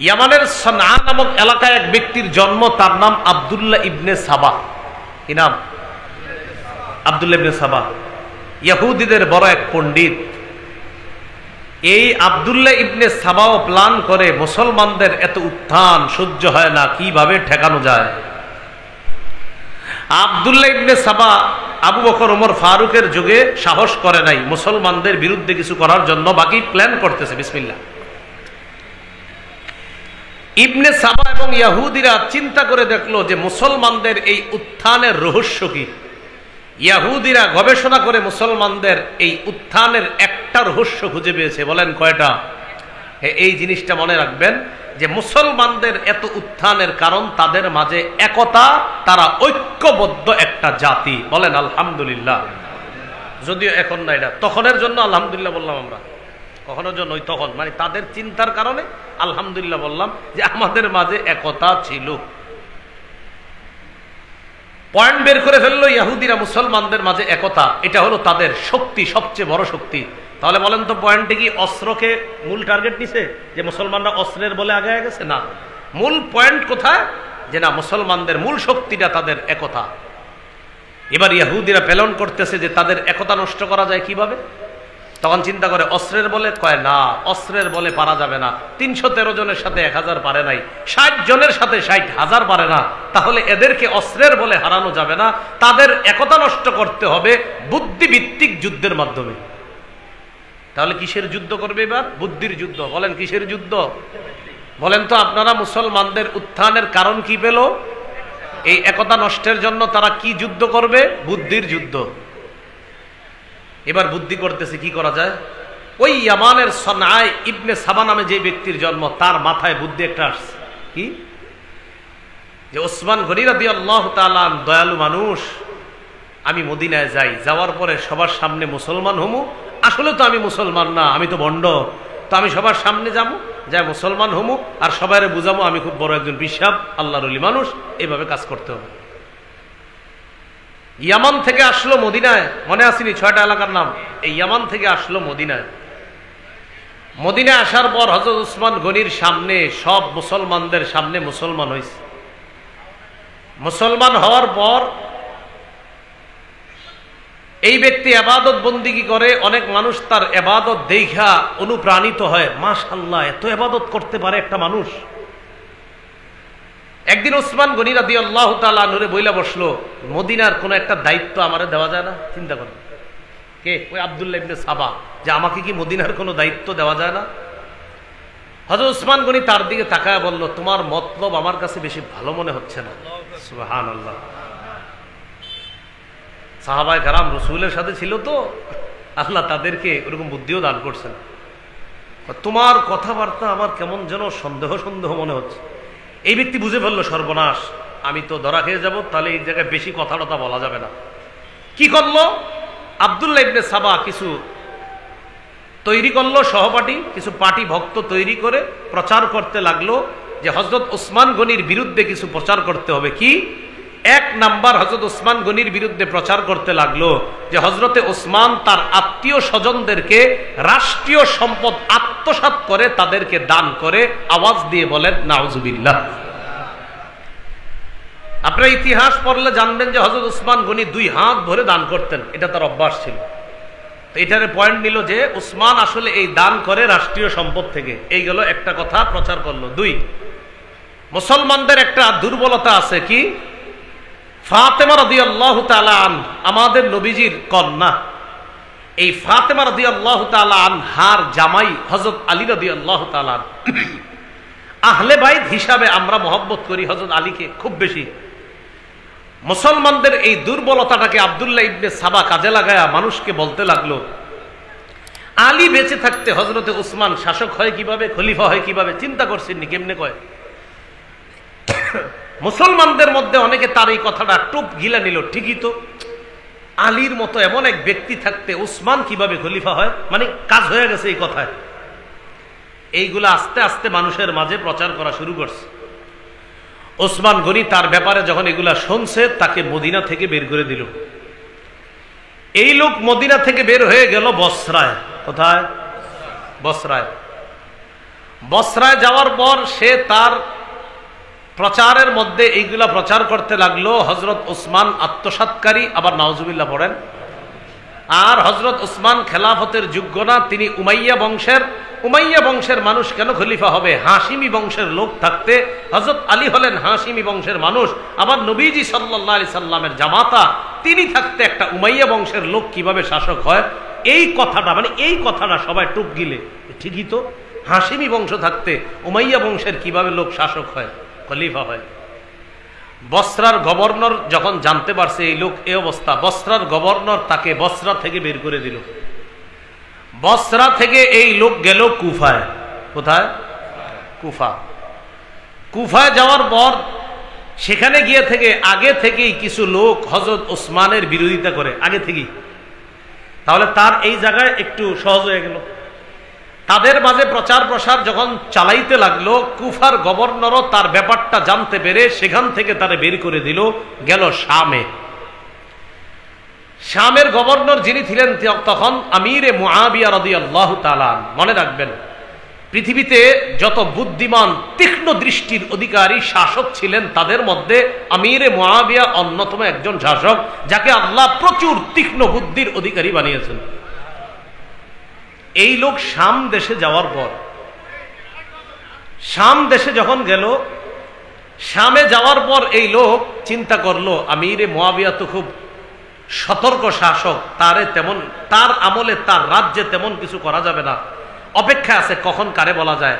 ইয়ামানের সনআ নামক এলাকায় এক ব্যক্তির জন্ম, তার নাম আব্দুল্লাহ ইবনে সাবা। কি নাম? আব্দুল্লাহ ইবনে সাবা। ইহুদিদের বড় এক পণ্ডিত। এই আব্দুল্লাহ ইবনে সাবাও প্ল্যান করে মুসলমানদের এত উত্থান সহ্য হয় না, কিভাবে ঠেকানো যায়। আব্দুল্লাহ ইবনে সাবা আবু বকর ওমর ফারুকের যুগে সাহস করে নাই মুসলমানদের বিরুদ্ধে কিছু করার জন্য, বাকি প্ল্যান করতেছে। বিসমিল্লাহ। ইবনে সাবা এবং ইহুদিরা চিন্তা করে দেখলো যে মুসলমানদের এই উত্থানের রহস্য কি। ইহুদিরা গবেষণা করে মুসলমানদের এই উত্থানের একটা রহস্য খুঁজে পেয়েছে। বলেন কয়টা? এই জিনিসটা মনে রাখবেন যে মুসলমানদের এত উত্থানের কারণ তাদের মাঝে একতা, তারা ঐক্যবদ্ধ একটা জাতি। বলেন আলহামদুলিল্লাহ। যদিও এখন না, এটা তখনের জন্য আলহামদুলিল্লাহ বললাম আমরা, কখনোর জন্য ওই তখন, মানে তাদের চিন্তার কারণে আলহামদুলিল্লাহ বললাম যে আমাদের মাঝে একতা ছিল। পয়েন্ট বের করে ফেললো ইহুদিরা মুসলমানদের মাঝে একতা, এটা হলো তাদের শক্তি, সবচেয়ে বড় শক্তি। তাহলে বলেন তো পয়েন্টে কি অস্ত্রকে মূল টার্গেট নিছে, যে মুসলমানরা অস্ত্রের বলে আগে গেছে? না, মূল পয়েন্ট কোথায়? যে না, মুসলমানদের মূল শক্তিটা তাদের একতা। এবার ইহুদিরা প্ল্যান করতেছে যে তাদের একতা নষ্ট করা যায় কিভাবে। তখন চিন্তা করে অস্ত্রের বলে, কয় না, অস্ত্রের বলে পারা যাবে না। 313 জনের সাথে 1000 পারে নাই, 60 জনের সাথে 60,000 পারে না, তাহলে এদেরকে অস্ত্রের বলে হারানো যাবে না, তাদের একতা নষ্ট করতে হবে বুদ্ধিভিত্তিক যুদ্ধের মাধ্যমে। তাহলে কিসের যুদ্ধ করবে এবার? বুদ্ধির যুদ্ধ। বলেন কিসের যুদ্ধ? বলেন তো আপনারা, মুসলমানদের উত্থানের কারণ কি পেল? এই একতা নষ্টের জন্য তারা কি যুদ্ধ করবে? বুদ্ধির যুদ্ধ। এবার বুদ্ধি করতেছে কি করা যায়। ওই ইয়ামানের সনআয় ইবনে সাবা নামে যে ব্যক্তির জন্ম, তার মাথায় বুদ্ধি একটা আসছে। কি? যে ওসমান গনি রাদিয়াল্লাহু তাআলা দয়ালু মানুষ, আমি মদিনায় যাই, যাওয়ার পরে সবার সামনে মুসলমান হমু। আসলে তো আমি মুসলমান না, আমি তো ভণ্ড, তো আমি সবার সামনে যাবো, যাই মুসলমান হমু, আর সবাই বুঝাবো আমি খুব বড় একজন বিশ্বাস আল্লাহর ওলি মানুষ। এইভাবে কাজ করতে হবে। ইয়ামান থেকে আসলো মদিনায়, মনে আসেনি 6টা এলাকার নাম? এই ইয়ামান থেকে আসলো মদিনায়। মদিনায় আসার পর হযরত উসমান গনির সামনে, সব মুসলমানদের সামনে মুসলমান হয়েছে। মুসলমান হওয়ার পর এই ব্যক্তি ইবাদত বন্দিগি করে, অনেক মানুষ তার ইবাদত দেখা অনুপ্রাণিত হয়। মাশাআল্লাহ, এত ইবাদত করতে পারে একটা মানুষ। একদিন ওসমান গনি রাদিয়াল্লাহু তাআলা আনহু বইলা বসলো, মদিনার কোন একটা দায়িত্ব আমারে দেওয়া যায় না? চিন্তা করেন, কে? ওই আব্দুল্লাহ ইবনে সাবা, যে আমাকে কি মদিনার কোনো দায়িত্ব দেওয়া যায় না? হযরত ওসমান গনি তার দিকে তাকায় বলল, তোমার মতলব আমার কাছে বেশি ভালো মনে হচ্ছে না। সুবহানাল্লাহ। সাহাবায়ে কেরাম রাসূলের সাথে ছিল তো, আল্লাহ তাদেরকে ওরকম বুদ্ধিও দান করছেন। তোমার কথাবার্তা আমার কেমন যেন সন্দেহ সন্দেহ মনে হচ্ছে। এই ব্যক্তি বুঝে ফেললো, সর্বনাশ, আমি তো ধরা খেয়ে যাব, তাহলে এই জায়গায় বেশি কথা টথা বলা যাবে না। কি করলো? আব্দুল্লাহ ইবনে সাবা কিছু তৈরি করলো, সহপাঠী কিছু পার্টি ভক্ত তৈরি করে প্রচার করতে লাগলো যে হযরত ওসমান গনির বিরুদ্ধে কিছু প্রচার করতে হবে। কি? এক নাম্বার, হযরত ওসমান গনির বিরুদ্ধে প্রচার করতে লাগলো যে হযরতে ওসমান তার আত্মীয় স্বজনদেরকে রাষ্ট্রীয় সম্পদ আত্মসাৎ করে তাদেরকে দান করে। আওয়াজ দিয়ে বলেন নাউজুবিল্লাহ। আপনারা ইতিহাস পড়লে জানবেন যে হযরত ওসমান গনি 2 হাত ভরে দান করতেন, এটা তার অভ্যাস ছিল। তো এটারে পয়েন্ট নিল যে ওসমান আসলে এই দান করে রাষ্ট্রীয় সম্পদ থেকে। এই গেল একটা কথা প্রচার করলো। 2, মুসলমানদের একটা দুর্বলতা আছে। কি? ফাতেমা রাদিয়াল্লাহু তাআলা আমাদের নবীজির কন্যা, এই ফাতেমা রাদিয়াল্লাহু তাআলা আনহার জামাই হযরত আলী রাদিয়াল্লাহু তাআলা, আহলে বাইত হিসাবে আমরা মহব্বত করি হযরত আলীকে খুব বেশি। মুসলমানদের এই দুর্বলতাটাকে আব্দুল্লাহ ইবনে সাবা কাজে লাগায়া মানুষকে বলতে লাগলো, আলী বেঁচে থাকতে হযরতে ওসমান শাসক হয় কিভাবে, খলিফা হয় কিভাবে? চিন্তা করছেননি কেমনে কয়? মুসলমানদের মধ্যে অনেকে তার এই কথাটা টুপ গিলা নিল, ঠিকই তো, আলীর মতো এমন এক ব্যক্তি থাকতে ওসমান কিভাবে খলিফা হয়, মানে কাজ হয়ে গেছে এই কথায়। এইগুলা আস্তে আস্তে মানুষের মাঝে প্রচার করা শুরু করছে। ওসমান গনি তার ব্যাপারে যখন এগুলা শুনছে, তাকে মদিনা থেকে বের করে দিল। এই লোক মদিনা থেকে বের হয়ে গেল বসরায়। কোথায়? বসরায়। বসরায় যাওয়ার পর সে তার প্রচারের মধ্যে এইগুলা প্রচার করতে লাগলো, হযরত ওসমান আত্মসাৎকারী, আবার নাউজুবিল্লাহ পড়েন, আর হযরত ওসমান খেলাফতের যোগ্য না, তিনি উমাইয়া বংশের। উমাইয়া বংশের মানুষ কেন খলিফা হবে? হাশিমি বংশের লোক থাকতে হযরত আলী হলেন হাশিমি বংশের মানুষ, আবার নবীজি সাল্লাল্লাহু আলাইহি সাল্লামের জামাতা, তিনি থাকতে একটা উমাইয়া বংশের লোক কিভাবে শাসক হয়? এই কথাটা, মানে এই কথাটা সবাই টুপ গিলে, ঠিকই তো, হাশিমি বংশ থাকতে উমাইয়া বংশের কিভাবে লোক শাসক হয়, খলিফা হয়? বসরার গভর্নর যখন জানতে পারছে এই লোক এই অবস্থা, বসরার গভর্নর তাকে বসরা থেকে বের করে দিল। বসরা থেকে এই লোক গেল কুফায়। কোথায়? কুফা। কুফায় যাওয়ার পর সেখানে গিয়ে থেকে আগে থেকেই কিছু লোক হযরত ওসমানের বিরোধিতা করে, আগে থেকেই। তাহলে তার এই জায়গায় একটু সহজ হয়ে গেল। তাদের মাঝে প্রচার প্রসার যখন চালাইতে লাগলো, কুফার গভর্নরও তার ব্যাপারটা জানতে পেরে সেখান থেকে তারে বের করে দিল, গেল শামে। শামের গভর্নর যিনি ছিলেন তখন আমিরে মুআবিয়া রাদিয়াল্লাহু তাআলা। মনে রাখবেন, পৃথিবীতে যত বুদ্ধিমান তীক্ষ্ণ দৃষ্টির অধিকারী শাসক ছিলেন, তাদের মধ্যে আমিরে মুআবিয়া অন্যতম একজন শাসক, যাকে আল্লাহ প্রচুর তীক্ষ্ণ বুদ্ধির অধিকারী বানিয়েছেন। এই লোক শাম দেশে যাওয়ার পর, শাম দেশে যখন গেল, শামে যাওয়ার পর এই লোক চিন্তা করলো, আমিরে মুআবিয়া তো খুব সতর্ক শাসক, তার আমলে তার রাজ্যে তেমন কিছু করা যাবে না, অপেক্ষা আছে কখন কারে বলা যায়।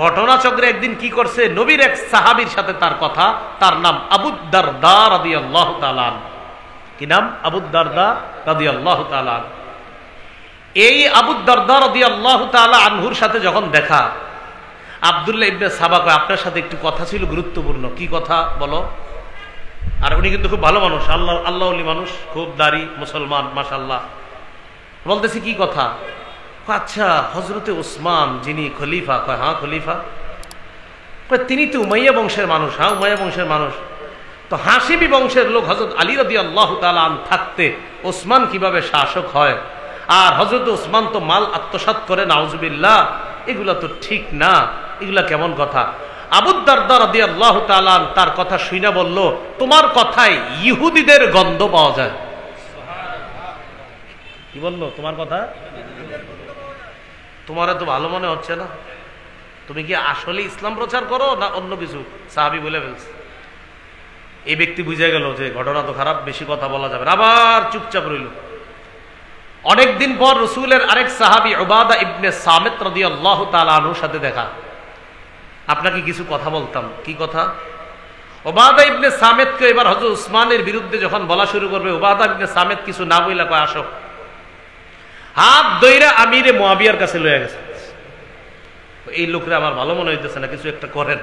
ঘটনাচক্রে একদিন কি করছে, নবীর এক সাহাবীর সাথে তার কথা, তার নাম আবু দারদা রাদিয়াল্লাহু তাআলা। কি নাম? আবু দারদা রাদিয়াল্লাহু তাআলা। এই আবু দারদা রাদিয়াল্লাহু তাআলা আনহুর সাথে যখন দেখা, আব্দুল্লাহ ইবনে সাবা কয়, আপনার সাথে একটু কথা ছিল গুরুত্বপূর্ণ। কি কথা বলো? আর উনি কিন্তু খুব ভালো মানুষ, আল্লাহওয়ালি মানুষ, খুব দাড়ি, মুসলমান, মাশাআল্লাহ। বলতেছি কি কথা? আচ্ছা, হযরতে ওসমান যিনি খলিফা। কয় হ্যাঁ খলিফা। কয় তিনি তো উমাইয়া বংশের মানুষ। হ্যাঁ উমাইয়া বংশের মানুষ। তো হাশিমি বংশের লোক হযরত আলী রাদিয়াল্লাহু তাআলা থাকতে ওসমান কিভাবে শাসক হয়? আর হযরত ওসমান তো মাল আত্মসাৎ করে, নাউজুবিল্লাহ, এগুলা তো ঠিক না, এগুলা কেমন কথা? আবু দারদা রাদিয়াল্লাহু তাআলা তার কথা শুনে বলল, তোমার কথায় ইহুদিদের গন্ধ পাওয়া যায়। কি বললো? তোমার কথা তোমার তো ভালো মনে হচ্ছে না, তুমি কি আসলে ইসলাম প্রচার করো না অন্য কিছু? সাহাবী বলে ফেলছে। এই ব্যক্তি বুঝে গেল যে ঘটনা তো খারাপ, বেশি কথা বলা যাবে না, আবার চুপচাপ রইল। অনেকদিন পর রসুলের আরেক সাহাবী উবাদা ইবনে সামিত রাদিয়াল্লাহু তাআলা আনহুর সাথে দেখা। আপনাকে কিছু কথা বলতাম। কি কথা? উবাদা ইবনে সামিতকে এবার হযরত উসমানের বিরুদ্ধে যখন বলা শুরু করবে, উবাদা ইবনে সামিত কিছু না বইলা কয় আসো। হাত ধইরা আমিরে মুয়াবিয়ার কাছে লয়ে গেছে। এই লোকরা আমার ভালো মনে হইতেছে না, কিছু একটা করেন।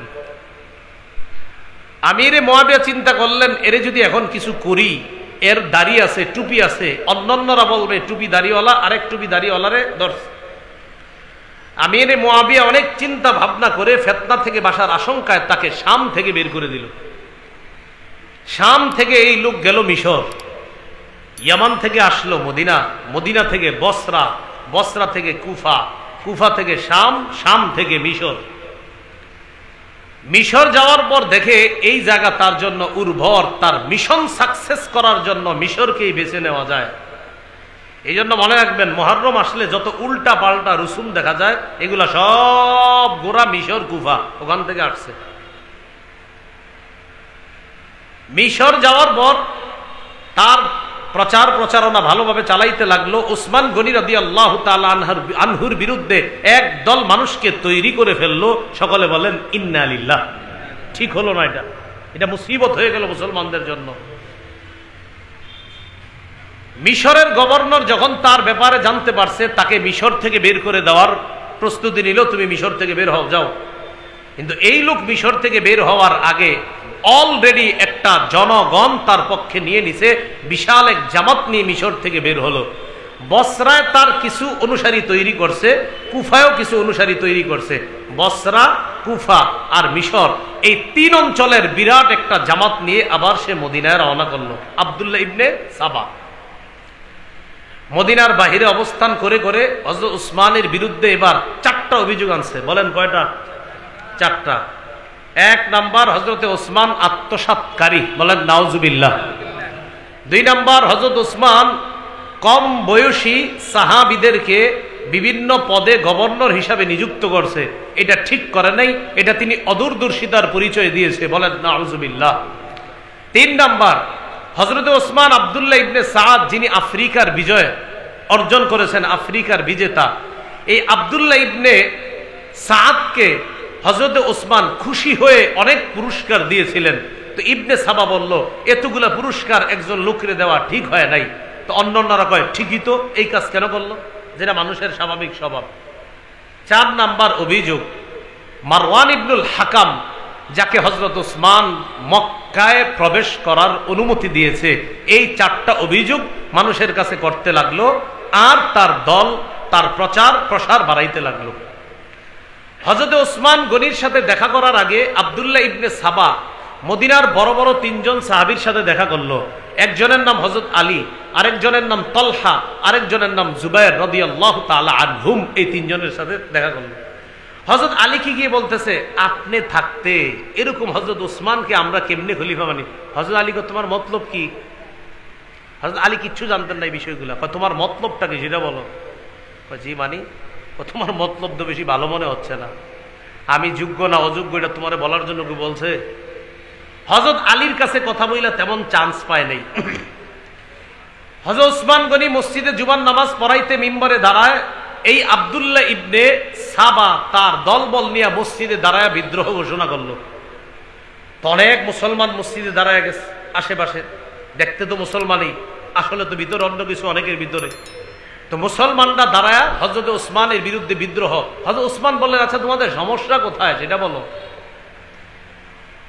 আমিরে মুয়াবিয়া চিন্তা করলেন, এরে যদি এখন কিছু করি, এর দাড়ি আছে, টুপি আছে, অন্যান্যরা বলবে টুপি দাড়িওয়ালা, আরেক টুপি দাড়িওয়ালারে ধরছে। আমিরে মুয়াবিয়া অনেক চিন্তা ভাবনা করে ফিতনা থেকে বাঁচার আশঙ্কায় তাকে শাম থেকে বের করে দিল। শাম থেকে এই লোক গেল মিশর, ইয়ামান থেকে আসলো মদিনা, মদিনা থেকে বসরা, বসরা থেকে কুফা, কুফা থেকে শাম, শাম থেকে মিশর। মিশর যাওয়ার পর দেখে এই জায়গা তার জন্য উর্বর, তার মিশন সাকসেস করার জন্য মিশরকেই বেছে নেওয়া যায়। এই জন্য মনে রাখবেন, মুহররম আসলে যত উল্টা পাল্টা রুসুম দেখা যায় এগুলা সব গোড়া মিশর, কুফা, ওখান থেকে আসছে। মিশর যাওয়ার পর তার প্রচার প্রচারণা ভালোভাবে চালাইতে লাগলো। উসমান গনি রাদিয়াল্লাহু তাআলা আনহুর বিরুদ্ধে এক দল মানুষকে তৈরি করে ফেললো। সকলে বলেন ইন্না লিল্লাহ। ঠিক হলো না? এটা মুসিবত হয়ে গেল মুসলমানদের জন্য। মিশরের গভর্নর যখন তার ব্যাপারে জানতে পারছে, তাকে মিশর থেকে বের করে দেওয়ার প্রস্তুতি নিল, তুমি মিশর থেকে বের হও, যাও। কিন্তু এই লোক মিশর থেকে বের হওয়ার আগে অলরেডি একটা জনগণ তার পক্ষে নিয়ে নিছে, বিশাল এক জামাত নিয়ে মিশর থেকে বের হলো। বসরায় তার কিছু অনুসারী তৈরি করছে, কুফায়ও কিছু অনুসারী তৈরি করছে। বসরা, কুফা আর মিশর, এই তিন অঞ্চলের বিরাট একটা জামাত নিয়ে আবার সে মদিনায় রওনা করলো। আব্দুল্লাহ ইবনে সাবা মদিনার বাহিরে অবস্থান করে করে হযরত উসমানের বিরুদ্ধে এবার 4টা অভিযোগ আনছে। বলেন কয়টা? 4টা। 1 নাম্বার, হযরতে ওসমান আত্মসাৎকারী, বলেন নাউজুবিল্লাহ। 2 নাম্বার, হযরত ওসমান কম বয়সী সাহাবীদেরকে বিভিন্ন পদে গভর্নর হিসাবে নিযুক্ত করছে, এটা ঠিক করে নাই, এটা তিনি অদূরদর্শিতার পরিচয় দিয়েছে, বলেন নাউজুবিল্লাহ। 3 নাম্বার, হযরতে ওসমান আব্দুল্লাহ ইবনে সাদ, যিনি আফ্রিকার বিজয় অর্জন করেছেন, আফ্রিকার বিজেতা, এই আব্দুল্লাহ ইবনে সাদকে হযরতে ওসমান খুশি হয়ে অনেক পুরস্কার দিয়েছিলেন। তো ইবনে সাবা বলল, এতগুলা পুরস্কার একজন লোকরে দেওয়া ঠিক হয় নাই। তো অন্যান্যরা কয়, ঠিকই তো, এই কাজ কেন করলো, যেটা মানুষের স্বাভাবিক স্বভাব। 4 নাম্বার অভিযোগ, মারওয়ান ইবনুল হাকাম, যাকে হযরত ওসমান মক্কায় প্রবেশ করার অনুমতি দিয়েছে, এই 4টা অভিযোগ মানুষের কাছে করতে লাগলো। আর তার দল তার প্রচার প্রসার বাড়াইতে লাগলো। হযরত ওসমান গনির সাথে দেখা করার আগে আব্দুল্লাহ ইবনে সাবা মদিনার বড় বড় 3 জন সাহাবীর সাথে দেখা করলো। একজনের নাম হযরত আলী, আরেকজনের নাম তলহা, আরেকজনের নাম জুবায়ের রাদিয়াল্লাহু তাআলা আনহুম। এই 3 জনের সাথে দেখা করলো। হযরত আলীকে গিয়ে বলতেছে, আপনি থাকতে এরকম হযরত ওসমানকে আমরা কেমনে খলিফা মানি? হযরত আলী, তোমার মতলব কি? হযরত আলী কিচ্ছু জানতেন না এই বিষয়গুলো। তোমার মতলবটা কি সেটা বলো। জি মানি। তোমার মতলব তো বেশি ভালো মনে হচ্ছে না, আমি যোগ্য না অযোগ্য এটা তোমার বলার জন্য কি বলছে? হযরত আলীর কাছে কথা বইলা তেমন চান্স পায় নাই। হযরত ওসমান গনি মসজিদে জুমার নামাজ পড়াইতে মিম্বরে দাঁড়ায়, এই আব্দুল্লাহ ইবনে সাবা তার দলবল নিয়ে মসজিদে দাঁড়ায় বিদ্রোহ ঘোষণা করলো। তো অনেক মুসলমান মসজিদে দাঁড়ায় গেছে আশেপাশে, দেখতে তো মুসলমানই, আসলে তো ভিতরে অন্য কিছু অনেকের ভিতরে। তো মুসলমানরা দাঁড়ায় হযরত ওসমানের বিরুদ্ধে বিদ্রোহ। হযরত ওসমান বললেন, আচ্ছা তোমাদের সমস্যা কোথায় সেটা বলো।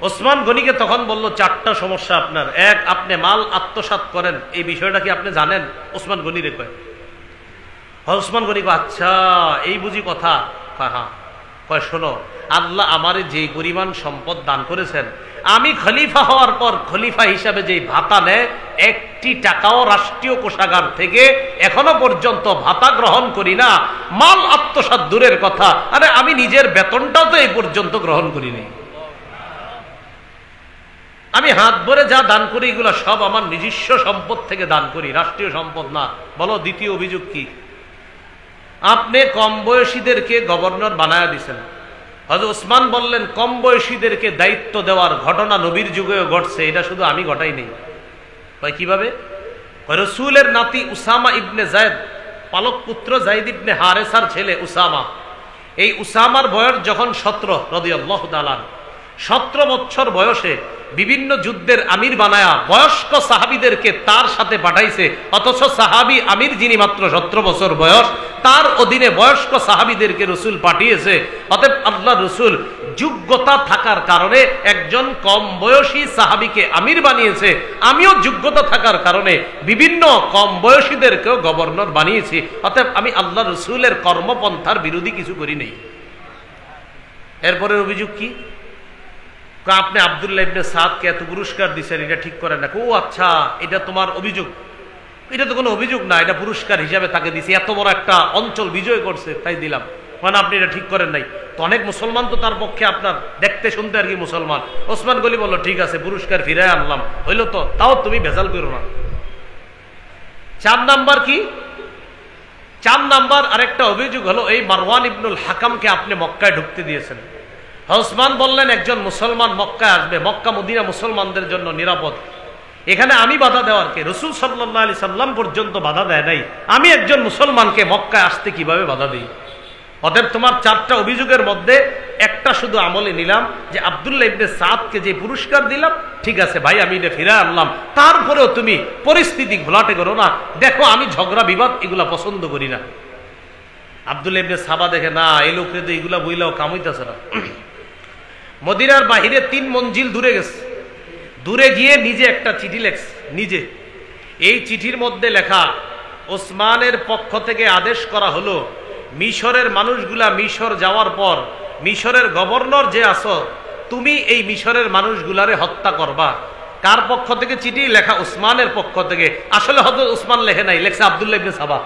ওসমান গনিকে তখন বলল, 4টা সমস্যা আপনার। 1, আপনি মাল আত্মসাৎ করেন, এই বিষয়টা কি আপনি জানেন? ওসমান গনি রে কয়। ওসমান গনি কয়, আচ্ছা এই বুঝি কথা। হ্যাঁ। কয়, শোনো, আল্লাহ আমারে যে পরিমাণ সম্পদ দান করেছেন, আমি খলিফা হওয়ার পর খলিফা হিসাবে যে ভাতা নেয়, 1টি টাকাও রাষ্ট্রীয় কোষাগার থেকে এখনো পর্যন্ত ভাতা গ্রহণ করি না। মাল আত্মসাৎ দূরের কথা, আরে আমি নিজের বেতনটাও তো এই পর্যন্ত গ্রহণ করিনি। আমি হাত ভরে যা দান করি এগুলো সব আমার নিজস্ব সম্পদ থেকে দান করি, রাষ্ট্রীয় সম্পদ না। বলো দ্বিতীয় অভিযোগ কি? আপনি কম বয়সীদেরকে গভর্নর বানায়া দিছেন, হযরত উসমান বললেন, কম বয়সীদেরকে দায়িত্ব দেওয়ার ঘটনা নবীর যুগেও ঘটছে, এটা শুধু আমি ঘটাই নেই। কিভাবে? রাসূলের নাতি উসামা ইবনে যায়েদ, পালক পুত্র যায়েদ ইবনে হারেসার ছেলে উসামা, এই উসামার বয়স যখন 17 রাদিয়াল্লাহু তাআলা, 17 বছর বয়সে বিভিন্ন যুদ্ধের আমির বানায়া বয়স্ক সাহাবীদেরকে তার সাথে পাঠাইছে। অথচ সাহাবী আমির যিনি মাত্র 17 বছর বয়স, তার অধীনে বয়স্ক সাহাবীদেরকে রাসূল পাঠিয়েছে। অতএব আল্লাহ রাসূল যোগ্যতা থাকার কারণে একজন কম বয়সী সাহাবীকে আমির বানিয়েছে। আমিও যোগ্যতা থাকার কারণে বিভিন্ন কম বয়সীদেরকেও গভর্নর বানিয়েছি। অতএব আমি আল্লাহ রাসূলের কর্মপন্থার বিরোধী কিছু করি নাই। এরপরের অভিযোগ কি? আপনি আব্দুল্লাহ ইবনে সাদকে এত পুরস্কার দিচ্ছেন, এটা ঠিক করেন না। ও আচ্ছা, এটা তোমার অভিযোগ? এটা তো কোনো অভিযোগ না, এটা পুরস্কার হিসাবে তাকে দিছি, এত বড় একটা অঞ্চল বিজয় করছে তাই দিলাম। মানে আপনি এটা ঠিক করেন নাই। তো অনেক মুসলমান তো তার পক্ষে, আপনার দেখতে শুনতে আর কি মুসলমান। ওসমান গনি বলল, ঠিক আছে পুরস্কার ফিরায় আনলাম, হইল তো, তাও তুমি ভেজাল করো না। 4 নাম্বার কি? 4 নাম্বার আরেকটা অভিযোগ হলো, এই মারওয়ান ইবনুল হাকামকে আপনি মক্কায় ঢুকতে দিয়েছেন। ওসমান বললেন, একজন মুসলমান মক্কায় আসবে, মক্কা মদিনা মুসলমানদের জন্য নিরাপদ, এখানে আমি বাধা দেওয়ার কে? রাসূল সাল্লাল্লাহু আলাইহি সাল্লাম পর্যন্ত বাধা দেয় নাই, আমি একজন মুসলমানকে মক্কায় আসতে কিভাবে বাধা দিই? অতএব তোমার 4টা অভিযোগের মধ্যে একটা শুধু আমলে নিলাম, যে আব্দুল্লাহ ইবনে সাদকে যে পুরস্কার দিলাম, ঠিক আছে ভাই, আমি এটা ফিরে আনলাম। তারপরেও তুমি পরিস্থিতি ঘোলাটে করো না, দেখো আমি ঝগড়া বিবাদ এগুলা পছন্দ করি না। আব্দুল্লাহ ইবনে সাবা দেখে, না এই লোকরে তো এগুলা বইলাও কাম হইতাছে না। মদিনার বাহিরে 3 মঞ্জিল দূরে গেছে, দূরে গিয়ে নিজে একটা চিঠি লেখছে নিজে। এই চিঠির মধ্যে লেখা, ওসমানের পক্ষ থেকে আদেশ করা হলো, মিশরের মানুষগুলা মিশর যাওয়ার পর মিশরের গভর্নর যে আছো, তুমি এই মিশরের মানুষগুলারে হত্যা করবা। কার পক্ষ থেকে চিঠি লেখা? উসমানের পক্ষ থেকে। আসলে হযরত উসমান লেখে নাই, লেখছে আব্দুল্লাহ ইবনে সাবা।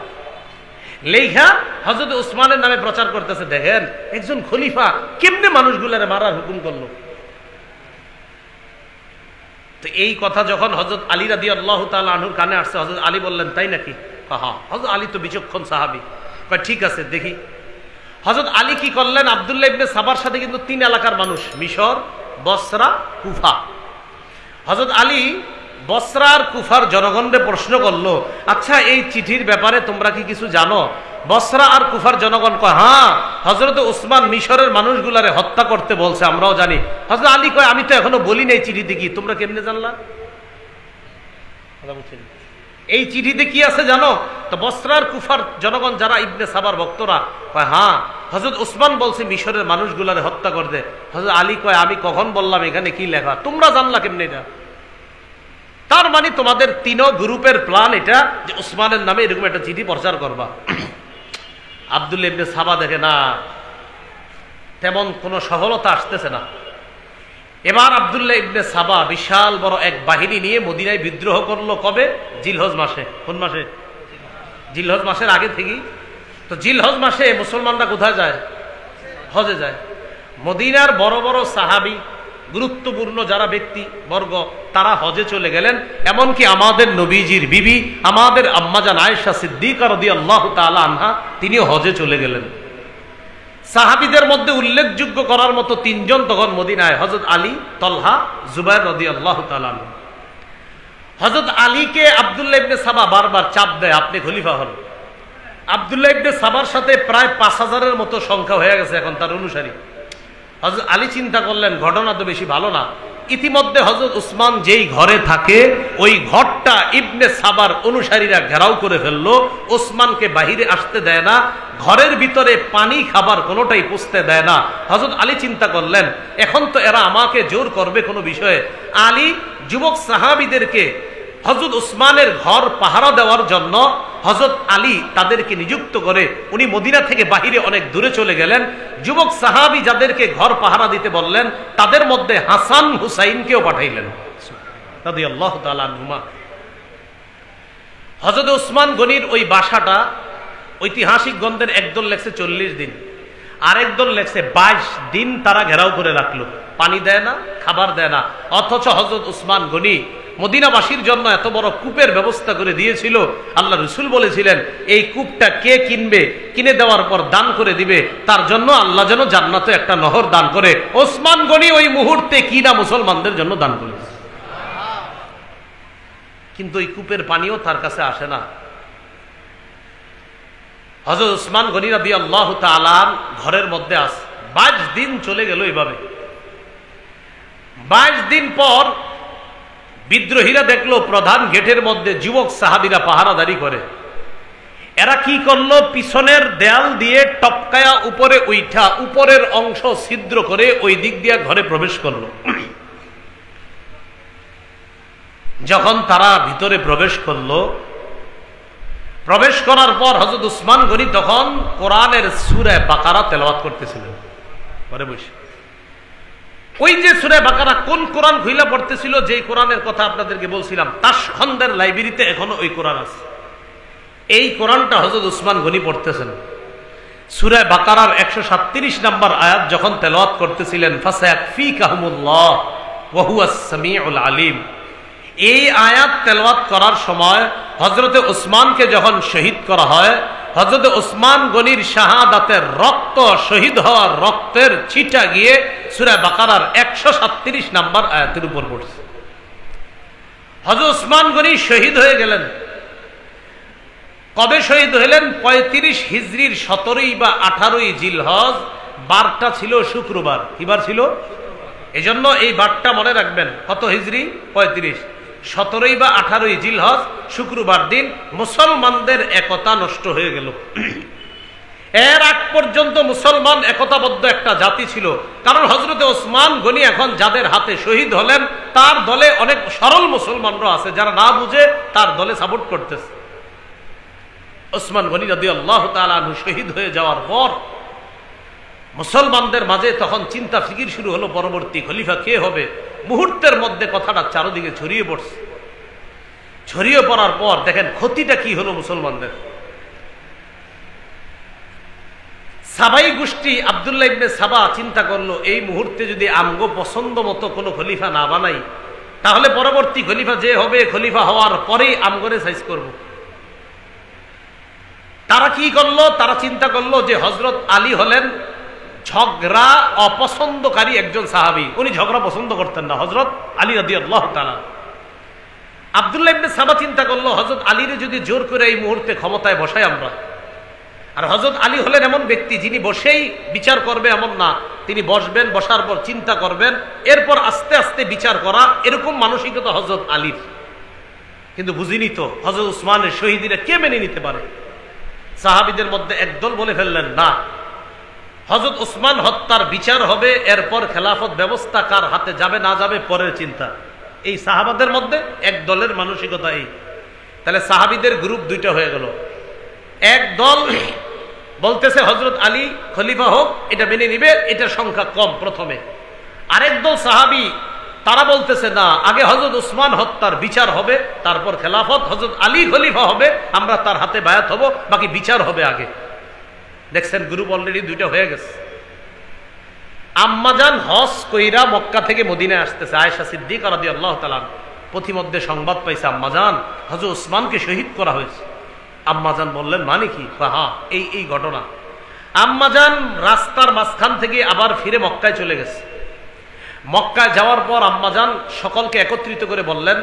লেখা হযরত উসমানের নামে প্রচার করতেছে। দেখেন একজন খলিফা কেমনে মানুষগুলারে মারার হুকুম করলো। তো এই কথা যখন হযরত আলী রাদিয়াল্লাহু তাআলা আনহুর কানে আসছে, হযরত আলী বললেন, তাই নাকি? হ্যাঁ। হযরত আলী তো বিচক্ষণ সাহাবী, কয় ঠিক আছে দেখি। হযরত আলী কি করলেন? আব্দুল্লাহ ইবনে সাবার সাথে কিন্তু 3 এলাকার মানুষ, মিশর, বসরা, কুফা। হযরত আলী বসরা আর কুফার জনগণকে প্রশ্ন করলো, আচ্ছা এই চিঠির ব্যাপারে তোমরা কি কিছু জানো? বসরা আর কুফার জনগণ কয়, হ্যাঁ হযরত উসমান মিশরের মানুষগুলারে হত্যা করতে বলছে, আমরাও জানি। হযরত আলী কয়, আমি তো এখনো বলি নাই চিঠিতে কি, তোমরা কেমনে জানলা? এই চিঠিতে কি আছে জানো? তো বসরা আর কুফার জনগণ যারা ইবনে সাবার ভক্তরা কয়, হ্যাঁ হযরত উসমান বলছে মিশরের মানুষগুলারে হত্যা করতে। হযরত আলী কয়, আমি কখন বললাম এখানে কি লেখা? তোমরা জানলা কেমনে এটা? তার মানে তোমাদের 3 গ্রুপের প্ল্যান এটা, যে উসমানের নামে এরকম একটা চিঠি প্রচার করবা। আব্দুল্লাহ ইবনে সাবা দেখে, না তেমন কোনো সফলতা আসতেছে না। এবার আব্দুল্লাহ ইবনে সাবা বিশাল বড় এক বাহিনী নিয়ে মদিনায় বিদ্রোহ করলো। কবে? জিলহজ মাসে। কোন মাসে? জিলহজ মাসের আগে থেকেই তো। জিলহজ মাসে মুসলমানরা কোথায় যায়? হজে যায়। মদিনার বড় বড় সাহাবী, গুরুত্বপূর্ণ যারা ব্যক্তি বর্গ, তারা হজে চলে গেলেন। এমনকি আমাদের নবীজির বিবি, আমাদের আম্মাজান আয়েশা সিদ্দিকা রাদিয়াল্লাহু তাআলা আনহা, তিনিও হজে চলে গেলেন। সাহাবীদের মধ্যে উল্লেখযোগ্য করার মতো 3 জন তখন মদিনায়, হযরত আলী, তলহা, জুবায়ের রাদিয়াল্লাহু তাআলা আনহু। হযরত আলীকে আব্দুল্লাহ ইবনে সাবা বারবার চাপ দেয়, আপনি খলিফা হন। আব্দুল্লাহ ইবনে সাবার সাথে প্রায় 5000-এর মতো সংখ্যা হয়ে গেছে এখন তার অনুসারী। হযরত আলী চিন্তা করলেন, ঘটনা তো বেশি ভালো না। ইতিমধ্যে হযরত উসমান যেই ঘরে থাকে, ওই ঘরটা ইবনে সাবার অনুসারীরা ঘেরাও করে ফেললো। উসমানকে বাহিরে আসতে দেয় না, ঘরের ভিতরে পানি খাবার কোনোটাই পুষতে দেয় না। হযরত আলী চিন্তা করলেন, এখন তো এরা আমাকে জোর করবে কোনো বিষয়ে। আলী যুবক সাহাবীদেরকে হযরত উসমানের ঘর পাহারা দেওয়ার জন্য হযরত আলী তাদেরকে নিযুক্ত করে উনি মদিনা থেকে বাহিরে অনেক দূরে চলে গেলেন। যুবক সাহাবী যাদেরকে ঘর পাহারা দিতে বললেন, তাদের মধ্যে হাসান হুসাইনকেও পাঠাইলেন রাদিয়াল্লাহু তাআলা আনহুমা। হযরত উসমান গনির ওই বাসাটা ঐতিহাসিক গ্রন্থের একদল লেখছে 40 দিন, আরেক দল লেখছে 22 দিন তারা ঘেরাও করে রাখলো, পানি দেয় না, খাবার দেয় না। অথচ হযরত উসমান গনি মদিনাবাসীর জন্য এত বড় কূপের ব্যবস্থা করে দিয়েছিল। আল্লাহ রাসূল বলেছিলেন এই কূপটা কে কিনবে, কিনে দেওয়ার পর দান করে দিবে, তার জন্য আল্লাহ যেন জান্নাতে একটা নহর দান করে। ওসমান গনি ওই মুহূর্তে কিনা মুসলমানদের জন্য দান করে। কিন্তু এই কূপের পানিও তার কাছে আসে না। হযরত ওসমান গনি রাদিয়াল্লাহু তাআলা ঘরের মধ্যে আছে। 22 দিন চলে গেল এইভাবে। 22 দিন পর বিদ্রোহীরা দেখলো প্রধান গেটের মধ্যে যুবক সাহাবীরা পাহারাদারি করে। এরা কি করলো, পিছনের দেয়াল দিয়ে টপকায়া উপরে উঠা উপরের অংশ ছিদ্র করে ওই দিক দিয়ে ঘরে প্রবেশ করলো। যখন তারা ভিতরে প্রবেশ করলো, প্রবেশ করার পর হযরত ওসমান গনি তখন কোরআনের সূরা বাকারা তেলাওয়াত করতেছিলেন ঘরে বসে। ওই যে সূরা বাকারা কোন কোরআন খুইলা পড়তেছিল, যে কোরআনের কথা আপনাদেরকে বলছিলাম, তাশখন্দের লাইব্রেরিতে এখনো ওই কোরআন আছে। এই কোরআনটা হযরত ওসমান গনি পড়তেছেন। সূরা বাকারার 137 নম্বর আয়াত যখন তেলাওয়াত করতেছিলেন, ফাসায়াকফিকাহুমুল্লাহ ওয়া হুয়াস সামিউল আলিম, এই আয়াত তেলাওয়াত করার সময় হযরতে ওসমানকে যখন শহীদ করা হয়, হযরতে ওসমান গনির শাহাদাতের রক্ত, শহীদ হওয়ার রক্তের ছিটা গিয়ে সূরা বাকারার 137 নম্বর আয়াতের উপর পড়ছে। হযরত ওসমান গনি শহীদ হয়ে গেলেন। কবে শহীদ হলেন? 35 হিজরির 17 বা 18 জিলহজ, বারটা ছিল শুক্রবার। কি বার ছিল? এজন্য এই বারটা মনে রাখবেন। কত হিজরি? 35। 17 বা 18 জিলহজ শুক্রবার দিন মুসলমানদের একতা নষ্ট হয়ে গেল। এর আগ পর্যন্ত মুসলমান একতাবদ্ধ একটা জাতি ছিল, কারণ হযরতে ওসমান গনি এখন যাদের হাতে শহীদ হলেন তার দলে অনেক সরল মুসলমানরা আছে যারা না বুঝে তার দলে সাপোর্ট করতেছে। ওসমান গনি রাদিয়াল্লাহু তাআলা আনহু শহীদ হয়ে যাওয়ার পর মুসলমানদের মাঝে তখন চিন্তা ফিকির শুরু হলো, পরবর্তী খলিফা কে হবে। মুহূর্তের মধ্যে কথাটা চারদিকে ছড়িয়ে পড়ছে। ছড়িয়ে পড়ার পর দেখেন ক্ষতিটা কি হলো মুসলমানদের। সাবাই গোষ্ঠী আব্দুল্লাহ ইবনে সাবা চিন্তা করলো, এই মুহূর্তে যদি আমগো পছন্দ মতো কোনো খলিফা না বানাই, তাহলে পরবর্তী খলিফা যে হবে, খলিফা হওয়ার পরেই আমগরে সাইজ করব। তারা কি করলো? তারা চিন্তা করলো যে হযরত আলী হলেন ঝগড়া অপছন্দকারী একজন সাহাবী, উনি ঝগড়া পছন্দ করতেন না, হযরত আলী রাদিয়াল্লাহু তাআলা। আব্দুল্লাহ ইবনে সাবা চিন্তা করলো, হযরত আলীরে যদি জোর করে এই মুহূর্তে ক্ষমতায় বসাই আমরা, আর হযরত আলী হলেন এমন ব্যক্তি যিনি বসেই বিচার করবে এমন না, তিনি বসবেন, বসার পর চিন্তা করবেন, এরপর আস্তে আস্তে বিচার করা, এরকম মানসিকতা হযরত আলীর। কিন্তু বুঝিনি তো হযরত ওসমানের শহীদিরা কে মেনে নিতে পারে। সাহাবীদের মধ্যে একদল বলে ফেললেন, না, হযরত ওসমান হত্যার বিচার হবে, এরপর খেলাফত ব্যবস্থা কার হাতে যাবে না যাবে পরের চিন্তা। এই সাহাবাদের মধ্যে এক দলের মানসিকতা এই। তাহলে সাহাবীদের গ্রুপ দুইটা হয়ে গেল। এক দল বলতেছে হযরত আলী খলিফা হোক, এটা মেনে নিবে, এটার সংখ্যা কম প্রথমে। আরেক দল সাহাবী তারা বলতেছে না, আগে হযরত ওসমান হত্যার বিচার হবে, তারপর খেলাফত, হযরত আলী খলিফা হবে, আমরা তার হাতে বায়াত হব, বাকি বিচার হবে আগে। দেখছেন গ্রুপ অলরেডি দুইটা হয়ে গেছে। আম্মাজান হজ কইরা মক্কা থেকে মদিনায় আসতেছে, আয়েশা সিদ্দিকা রাদিয়াল্লাহু তাআলা পথিমধ্যে সংবাদ পাইছে আম্মাজান হযরত ওসমানকে শহীদ করা হয়েছে। আম্মাজান বললেন, মানে কি? হ্যাঁ, এই ঘটনা। আম্মাজান রাস্তার মাঝখান থেকে আবার ফিরে মক্কায় চলে গেছে। মক্কায় যাওয়ার পর আম্মাজান সকলকে একত্রিত করে বললেন,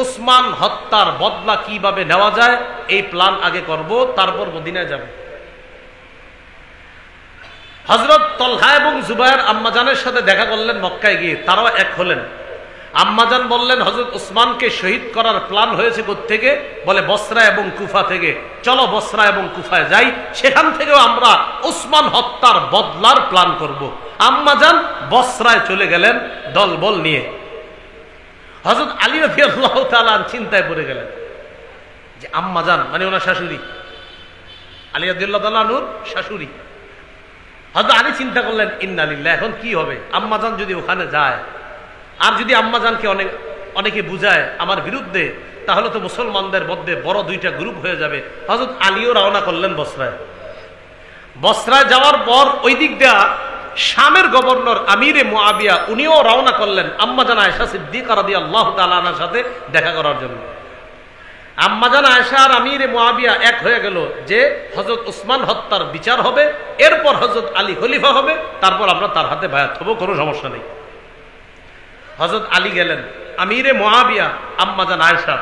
ওসমান হত্যার বদলা কিভাবে নেওয়া যায় এই প্ল্যান আগে করব, তারপর মদিনায় যাব। হযরত তলহা এবং জুবায়ের আম্মাজানের সাথে দেখা করলেন মক্কায় গিয়ে, তারাও এক হলেন। আম্মাজান বললেন, হযরত ওসমানকে শহীদ করার প্ল্যান হয়েছে কোত্থেকে? বলে বসরা এবং কুফা থেকে। চলো বসরা এবং কুফায় যাই, সেখান থেকেও আমরা ওসমান হত্যার বদলার প্ল্যান করব। আম্মাজান বসরায় চলে গেলেন দলবল নিয়ে। হযরত আলী রাদিয়াল্লাহু তাআলা চিন্তায় পড়ে গেলেন যে আম্মাজান মানে ওনার শাশুড়ি, আলী রাদিয়াল্লাহু তাআলা নূর শাশুড়ি। হযরত আলী চিন্তা করলেন, ইন্না লিল্লাহ, এখন কি হবে? আম্মাজান যদি ওখানে যায়, আর যদি আম্মাজানকে অনেকে বুঝায় আমার বিরুদ্ধে, তাহলে তো মুসলমানদের মধ্যে বড় দুইটা গ্রুপ হয়ে যাবে। হযরত আলীও রওনা করলেন বসরায়। বসরায় যাওয়ার পর ওই দিক দেয়া শামের গভর্নর আমিরে মুআবিয়া উনিও রওনা করলেন আম্মাজান আয়েশা সিদ্দিকা রাদিয়াল্লাহু তাআলা আনহার সাথে দেখা করার জন্য। আম্মাজান আয়েশা আর আমিরে মুআবিয়া এক হয়ে গেল যে হযরত উসমান হত্যার বিচার হবে, এরপর হযরত আলী খলিফা হবে, তারপর আমরা তার হাতে বায়াত হব, কোনো সমস্যা নেই। হযরত আলী গেলেন, আমিরে মুআবিয়া, আম্মাজান আয়েশা।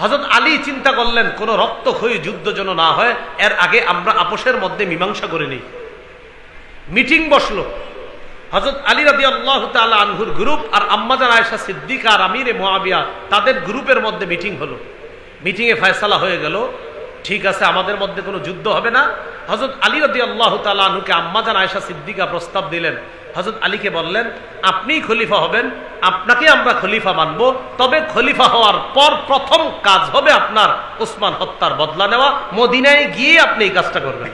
হযরত আলী চিন্তা করলেন কোনো রক্তক্ষয়ী যুদ্ধ যেন না হয়, এর আগে আমরা আপোষের মধ্যে মীমাংসা করে নিই। মিটিং বসলো, হযরত আলী রাদিয়াল্লাহু তাআলা আনহুর গ্রুপ আর আম্মাজান আয়েশা সিদ্দিকা আর আমিরে মুআবিয়া তাদের গ্রুপের মধ্যে মিটিং হলো। মিটিংয়ে ফয়সালা হয়ে গেল, ঠিক আছে আমাদের মধ্যে কোনো যুদ্ধ হবে না। হযরত আলী রাদিয়াল্লাহু তাআলা আনহুকে আম্মাজান আয়েশা সিদ্দিকা প্রস্তাব দিলেন। হযরত আলীকে বললেন আপনিই খলিফা হবেন, আপনাকে আমরা খলিফা মানব, তবে খলিফা হওয়ার পর প্রথম কাজ হবে আপনার উসমান হত্যার বদলা নেওয়া, মদিনায় গিয়ে আপনি এই কাজটা করবেন।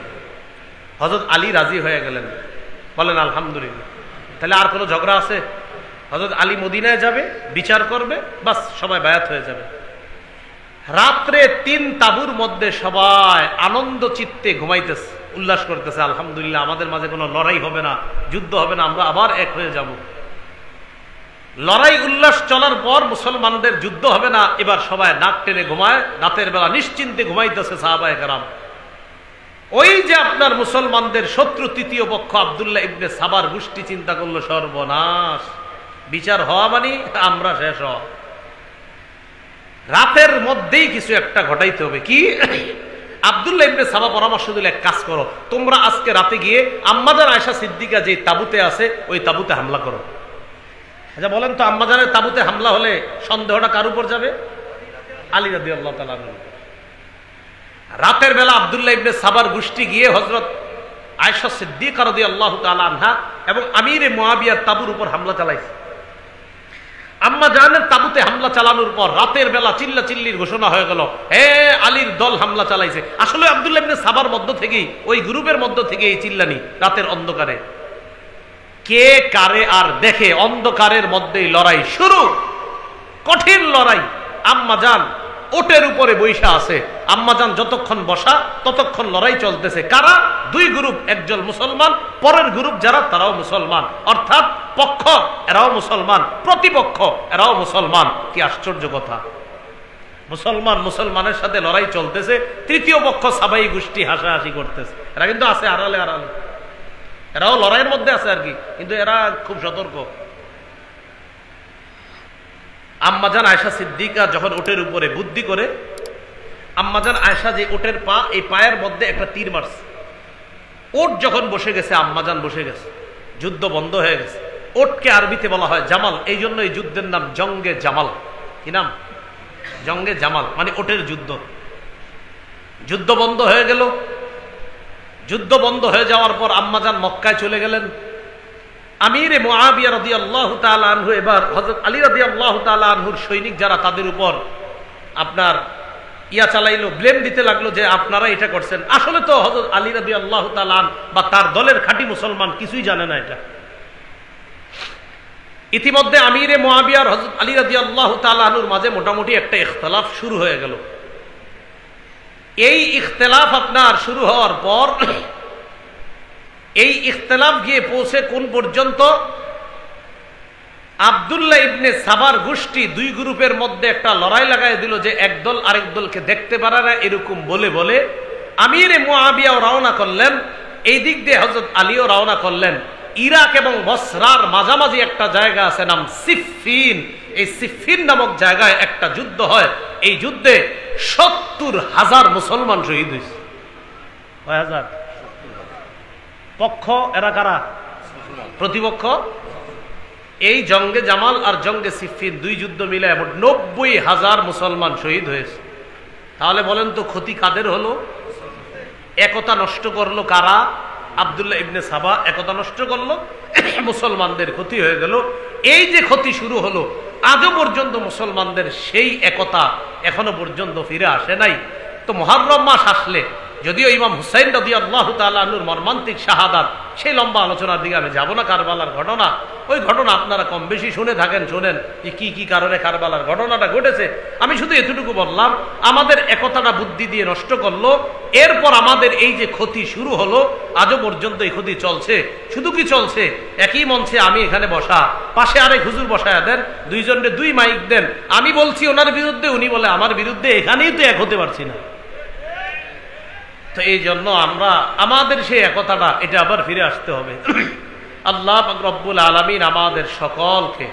হযরত আলী রাজি হয়ে গেলেন, বলেন আলহামদুলিল্লাহ। তাহলে আর কোনো ঝগড়া আছে? হযরত আলী মদিনায় যাবে, বিচার করবে, বাস সবাই বায়াত হয়ে যাবে। রাত্রে 3 তাঁবুর মধ্যে সবাই আনন্দ চিত্তে ঘুমাইতেছে, উল্লাস করতেছে, আলহামদুলিল্লাহ আমাদের মাঝে কোনো লড়াই হবে না, যুদ্ধ হবে না, আমরা আবার এক হয়ে যাব। লড়াই উল্লাস চলার পর মুসলমানদের যুদ্ধ হবে না, এবার সবাই নাক টেনে ঘুমায়, রাতের বেলা নিশ্চিন্তে ঘুমাইতেছে সাহাবায়ে কেরাম। ওই যে আপনার মুসলমানদের শত্রু তৃতীয় পক্ষ আব্দুল্লাহ ইবনে সাবার গোষ্ঠী চিন্তা করলো সর্বনাশ, বিচার হওয়া মানে আমরা শেষ হওয়া। রাতের মধ্যেই কিছু একটা ঘটাইতে হবে। কি? আব্দুল্লাহ ইবনে সাবা পরামর্শ দিল, এক কাজ করো, তোমরা আজকে রাতে গিয়ে আম্মাজান আয়েশা সিদ্দিকা যে তাঁবুতে আছে ওই তাঁবুতে হামলা করো। আচ্ছা বলেন তো, আম্মাজানের তাঁবুতে হামলা হলে সন্দেহটা কার উপর যাবে? আলী রাদিয়াল্লাহু তাআলা আনহু। রাতের বেলা আব্দুল্লাহ ইবনে সাবার গোষ্ঠী গিয়ে হযরত আয়েশা সিদ্দিকা রাদিয়াল্লাহু তাআলা আনহা এবং আমিরে মুআবিয়ার তাঁবুর উপর হামলা চালাইছে। আম্মা জানের তাঁবুতে হামলা চালানোর পর রাতের বেলা চিল্লাচিল্লির ঘোষণা হয়ে গেল, হে আলীর দল হামলা চালাইছে। আসলে আব্দুল্লাহ ইবনে সাবার মধ্য থেকেই, ওই গ্রুপের মধ্য থেকে এই চিল্লানি রাতের অন্ধকারে। কে কারে আর দেখে, অন্ধকারের মধ্যেই লড়াই শুরু, কঠিন লড়াই। আম্মা জান ওটের উপরে বৈশা আছে, আম্মাজান যতক্ষণ বসা ততক্ষণ লড়াই চলতেছে। কারা? 2 গ্রুপ, একজন মুসলমান, পরের গ্রুপ যারা তারাও মুসলমান, অর্থাৎ পক্ষ এরাও মুসলমান, প্রতিপক্ষ এরাও মুসলমান। কি আশ্চর্য কথা! মুসলমান মুসলমানের সাথে লড়াই চলতেছে, তৃতীয় পক্ষ সাবাই গোষ্ঠী হাসাহাসি করতেছে। এরা কিন্তু আছে আড়ালে আড়ালে, এরাও লড়াইয়ের মধ্যে আছে আর কি, কিন্তু এরা খুব সতর্ক। আম্মাজান আয়েশা সিদ্দিকা যখন ওটের উপরে বুদ্ধি করে, আম্মাজান আয়েশা যে ওটের পা, এই পায়ের মধ্যে একটা তীর মারছে। ওট যখন বসে গেছে, আম্মাজান বসে গেছে, যুদ্ধ বন্ধ হয়ে গেছে। ওটকে আরবিতে বলা হয় জামাল, এই জন্য এই যুদ্ধের নাম জঙ্গে জামাল। কি নাম? জঙ্গে জামাল, মানে ওটের যুদ্ধ। যুদ্ধ বন্ধ হয়ে গেল। যুদ্ধ বন্ধ হয়ে যাওয়ার পর আম্মাজান মক্কায় চলে গেলেন। আমিরে মুআবিয়া রাদিয়াল্লাহু তাআলা আনহু এবার হযরত আলী রাদিয়াল্লাহু তাআলা আনহুর সৈনিক যারা, তাদের উপর আপনার চালাইলো, ব্লেম দিতে লাগলো যে আপনারা এটা করছেন। আসলে তো হযরত আলী রাদিয়াল্লাহু তাআলা আনহু বা তার দলের খাঁটি মুসলমান কিছুই জানে না এটা। ইতিমধ্যে আমিরে মুআবিয়া আর হযরত আলী রাদিয়াল্লাহু তাআলা আনহুর মাঝে মোটামুটি একটা ইখতিলাফ শুরু হয়ে গেল। এই ইখতিলাফ আপনার শুরু হওয়ার পর এই ইখতিলাফ গিয়ে পৌঁছে কোন পর্যন্ত? আব্দুল্লাহ ইবনে সাবার গোষ্ঠী 2 গ্রুপের মধ্যে একটা লড়াই লাগাই দিল যে এক দল আরেক দলকে দেখতে পারে না, এরকম বলে বলে আমিরে মুআবিয়াও রওনা করলেন, এই দিক দিয়ে হযরত আলীও রওনা করলেন। ইরাক এবং বসরার মাঝামাঝি একটা জায়গা আছে, নাম সিফফিন। এই সিফফিন নামক জায়গায় একটা যুদ্ধ হয়। এই যুদ্ধে 70,000 মুসলমান শহীদ হয়েছে। 1000 পক্ষ, এরা কারা? প্রতিপক্ষ। এই জঙ্গে জামাল আর জঙ্গে সিফফিন 2 যুদ্ধ মিলে 90,000 মুসলমান শহীদ হয়েছে। তাহলে বলেন তো ক্ষতি কাদের হলো? একতা নষ্ট করলো কারা? আব্দুল্লাহ ইবনে সাবা একতা নষ্ট করলো, মুসলমানদের ক্ষতি হয়ে গেল। এই যে ক্ষতি শুরু হলো, আজও পর্যন্ত মুসলমানদের সেই একতা এখনো পর্যন্ত ফিরে আসে নাই। তো মুহররম মাস আসলে যদিও ইমাম হুসাইন রাদিয়াল্লাহু তাআলা আনহুর মর্মান্তিক শাহাদাত, সেই লম্বা আলোচনার দিকে আমি যাব না। কারবালার ঘটনা, ওই ঘটনা আপনারা কম বেশি শুনে থাকেন, শোনেন কি কি কারণে কারবালার ঘটনাটা ঘটেছে। আমি শুধু এতটুকু বললাম, আমাদের একতাটা বুদ্ধি দিয়ে নষ্ট করলো, এরপর আমাদের এই যে ক্ষতি শুরু হলো, আজও পর্যন্ত এই ক্ষতি চলছে। শুধু কি চলছে, একই মঞ্চে আমি এখানে বসা, পাশে আরেক হুজুর বসায়া দেন, দুইজনের দুই মাইক দেন, আমি বলছি ওনার বিরুদ্ধে, উনি বলে আমার বিরুদ্ধে, এখানেই তো এক হতে পারছি না। তো এই জন্য আমরা আমাদের সেই একতাটা, এটা আবার ফিরে আসতে হবে। আল্লাহ পাক রব্বুল আলামিন আমাদের সকলকে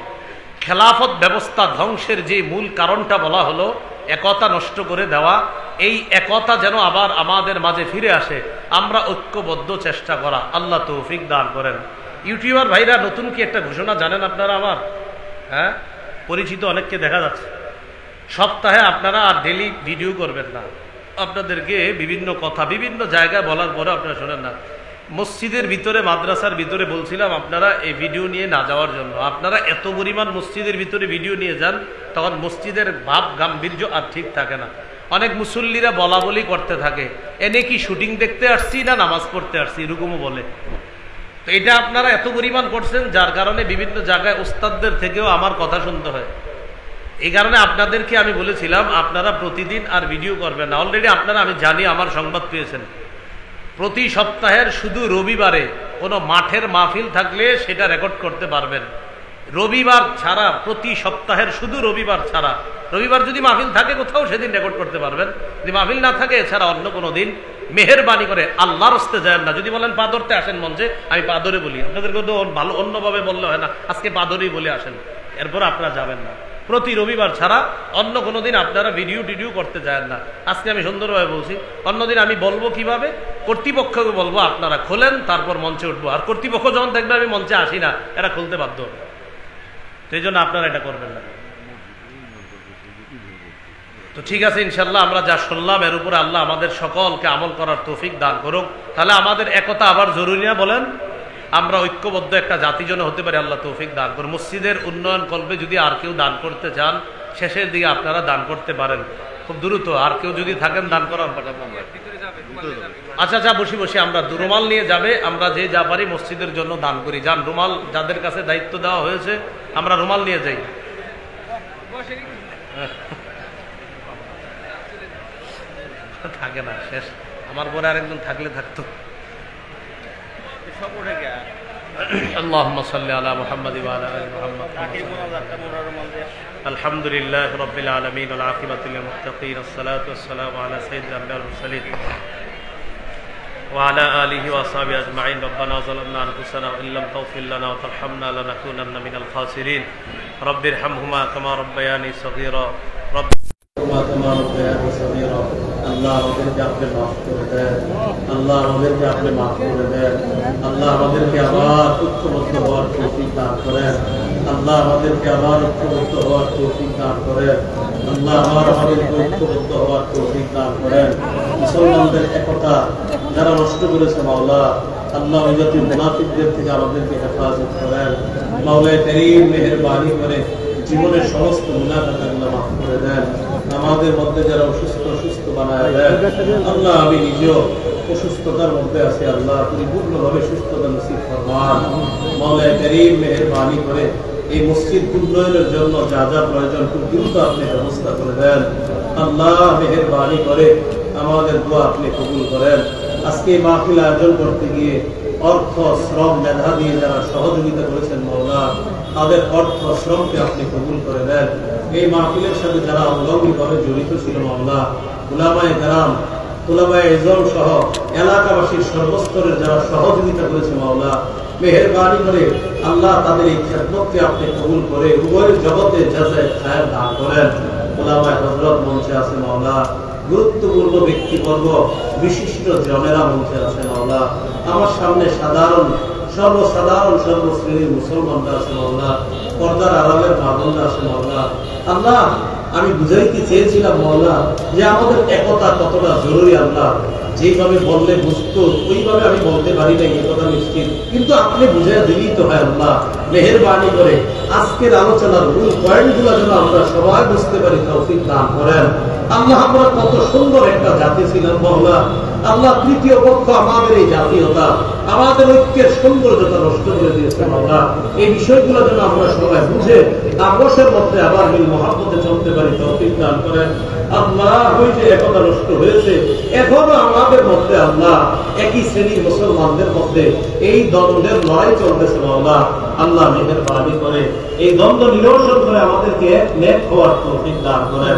খেলাফত ব্যবস্থা ধ্বংসের যে মূল কারণটা বলা হলো, একতা নষ্ট করে দেওয়া, এই একতা যেন আবার আমাদের মাঝে ফিরে আসে, আমরা ঐক্যবদ্ধ চেষ্টা করা, আল্লাহ তৌফিক দান করেন। ইউটিউবার ভাইরা নতুন কি একটা ঘোষণা জানেন আপনারা? আমার হ্যাঁ পরিচিত অনেককে দেখা যাচ্ছে, সপ্তাহে আপনারা আর ডেলি ভিডিও করবেন না। আপনাদেরকে বিভিন্ন কথা বিভিন্ন জায়গায় বলার পরে আপনারা শোনেন না। মসজিদের ভিতরে, মাদ্রাসার ভিতরে বলছিলাম আপনারা এই ভিডিও নিয়ে না যাওয়ার জন্য। আপনারা এত পরিমাণ মসজিদের ভিতরে ভিডিও নিয়ে যান, তখন মসজিদের ভাব গাম্ভীর্য আর ঠিক থাকে না। অনেক মুসল্লিরা বলা বলি করতে থাকে, এনে কি শুটিং দেখতে আসছি না নামাজ পড়তে আসছি, এরকমও বলে। তো এটা আপনারা এত পরিমাণ করছেন, যার কারণে বিভিন্ন জায়গায় উস্তাদদের থেকেও আমার কথা শুনতে হয়। এই কারণে আপনাদেরকে আমি বলেছিলাম, আপনারা প্রতিদিন আর ভিডিও করবেন না। অলরেডি আপনারা, আমি জানি, আমার সংবাদ পেয়েছেন, প্রতি সপ্তাহের শুধু রবিবারে কোনো মাঠের মাহফিল থাকলে সেটা রেকর্ড করতে পারবেন। রবিবার ছাড়া, প্রতি সপ্তাহের শুধু রবিবার ছাড়া, রবিবার যদি মাহফিল থাকে কোথাও সেদিন রেকর্ড করতে পারবেন। যদি মাহফিল না থাকে এছাড়া অন্য কোনো দিন মেহেরবানি করে আল্লাহর হস্তে যায় না। যদি বলেন পা ধরতে আসেন মঞ্চে, আমি পা ধরে বলি, আপনাদেরকে তো ভালো অন্যভাবে বললে হয় না, আজকে পা ধরেই বলে আসেন, এরপর আপনারা যাবেন না। প্রতি রবিবার ছাড়া অন্য কোনো দিন আপনারা ভিডিও টিডিও করতে যায় না। আজকে আমি সুন্দরভাবে বলছি, অন্যদিন আমি বলবো কিভাবে, কর্তৃপক্ষকে বলবো আপনারা খোলেন, তারপর মঞ্চে উঠবো। আর কর্তৃপক্ষ যখন দেখবে আমি মঞ্চে আসি না, এরা খুলতে বাধ্য হবে। সেই জন্য আপনারা এটা করবেন না। তো ঠিক আছে, ইনশাল্লাহ আমরা যা শুনলাম এর উপরে আল্লাহ আমাদের সকলকে আমল করার তৌফিক দান করুক। তাহলে আমাদের একতা আবার জরুরি না বলেন? আমরা ঐক্যবদ্ধ একটা জাতি জন্য হতে পারি, আল্লাহ তৌফিক দান করুন। মসজিদের উন্নয়ন কল্পে যদি আর কেউ দান করতে চান, শেষের দিকে আপনারা দান করতে পারেন খুব দ্রুত। আর কেউ যদি থাকেন দান করার, আচ্ছা বসি বসি আমরা রুমাল নিয়ে যাবে, আমরা যে যা পারি মসজিদের জন্য দান করি। যান, রুমাল যাদের কাছে দায়িত্ব দেওয়া হয়েছে, আমরা রুমাল নিয়ে যাই। থাকে না, শেষ। আমার পরে আরেকজন থাকলে থাকতো। اللهم صل على محمد وعلى ال محمد. الحمد لله رب العالمين والعاقبة للمتقين، الصلاة والسلام على سيد الأنبياء والمرسلين وعلى آله وأصحابه أجمعين. ربنا ظلمنا أنفسنا وإن لم تغفر لنا وترحمنا لنكونن من الخاسرين. رب ارحمهما كما ربياني صغيرا. كما ربياني صغيرا. আল্লাহ আমাদেরকে আপনি মাফ করে দেন, আল্লাহ আমাদেরকে আপনি মাফ করে দেন, আল্লাহ আমাদেরকে আবার ঐক্যবদ্ধ হওয়ার তৌফিক দান করেন, আল্লাহ আমাদেরকে আবার ঐক্যবদ্ধ হওয়ার তৌফিক দান করেন, আল্লাহ আবার আমাদেরকে ঐক্যবদ্ধ হওয়ার তৌফিক দান করেন। মুসলমানদের একতা যারা নষ্ট করেছে মাওলা, আল্লাহ ওই জাতীয় মুনাফিকদের থেকে আমাদেরকে হেফাজত করেন। মাওলায়ে কারীম মেহেরবানি করে জীবনের সমস্ত গুনাহগুলো মাফ করে দেন। আমাদের মধ্যে যারা অসুস্থ বানায় দেন আল্লাহ, আমি নিজেও অসুস্থতার মধ্যে আছি, আল্লাহ তুমি পূর্ণভাবে সুস্থতা নসিব ফরমান। মাওলায়ে কারীম মেহেরবানি করে এই মসজিদ উন্নয়নের জন্য যা যা প্রয়োজন খুব দ্রুত আপনি ব্যবস্থা করে দেন। আল্লাহ মেহেরবানি করে আমাদের দোয়া আপনি কবুল করেন। আজকে মাহফিল আয়োজন করতে গিয়ে অর্থ শ্রম মেধা দিয়ে যারা সহযোগিতা করেছেন মাওলা, তাদের অর্থ শ্রমকে আপনি কবুল করে দেন। এই মাহফিলের সাথে যারা অঙ্গাঙ্গিভাবে জড়িত ছিল মাওলা, উলামায়ে কেরাম, উলামায়ে ইজম সহ এলাকাবাসীর সর্বস্তরের যারা সহযোগিতা করেছে মাওলা, মেহেরবানি করে আল্লাহ তাদের এই খেদমতকে আপনি কবুল করে উভয়ের জগতে জাযায়ে খায়ের দান করেন। উলামায়ে হযরত মঞ্চে আছে মাওলা, গুরুত্বপূর্ণ ব্যক্তিবর্গ বিশিষ্ট জনেরা মঞ্চে আছে মাওলা, আমার সামনে সাধারণ সর্বসাধারণ সর্বশ্রেণীর মুসলমানরা আছে মাওলা, পর্দার আড়ালের মা বোনরা আছে মাওলা। আল্লাহ আমি বুঝাইতে চেয়েছিলাম মাওলা যে আমাদের একতা কতটা জরুরি, আল্লাহ যেভাবে বললে বুঝতে উত্তর ওইভাবে আমি বলতে পারি না, এই কথা নিশ্চিত, কিন্তু আপনি বুঝে দিলেই তো হয়। আল্লাহ মেহেরবানি করে আজকের আলোচনার মূল পয়েন্টগুলো যেন আমরা সবাই বুঝতে পারি, তৌফিক দান করেন। আল্লাহ, আমরা কত সুন্দর একটা জাতি ছিলাম মওলা। আল্লাহ তৃতীয় পক্ষ আমাদের এই জাতীয়তা, আমাদের ঐক্যের সৌন্দর্যতা নষ্ট করে দিয়েছে মওলা। এই বিষয়গুলো যেন আমরা সবাই বুঝে আপোষের মধ্যে আবার মিল মহব্বতে চলতে পারি, তৌফিক দান করেন। আল্লাহ, ওই যে একতা নষ্ট হয়েছে, এখনো আমাদের মধ্যে আল্লাহ একই শ্রেণীর মুসলমানদের মধ্যে এই দ্বন্দ্বের লড়াই চলতেছে মওলা। আল্লাহ মেহেরবানি করে এই দ্বন্দ্ব নিরসন করে আমাদেরকে এক নেক হওয়ার তৌফিক দান করেন।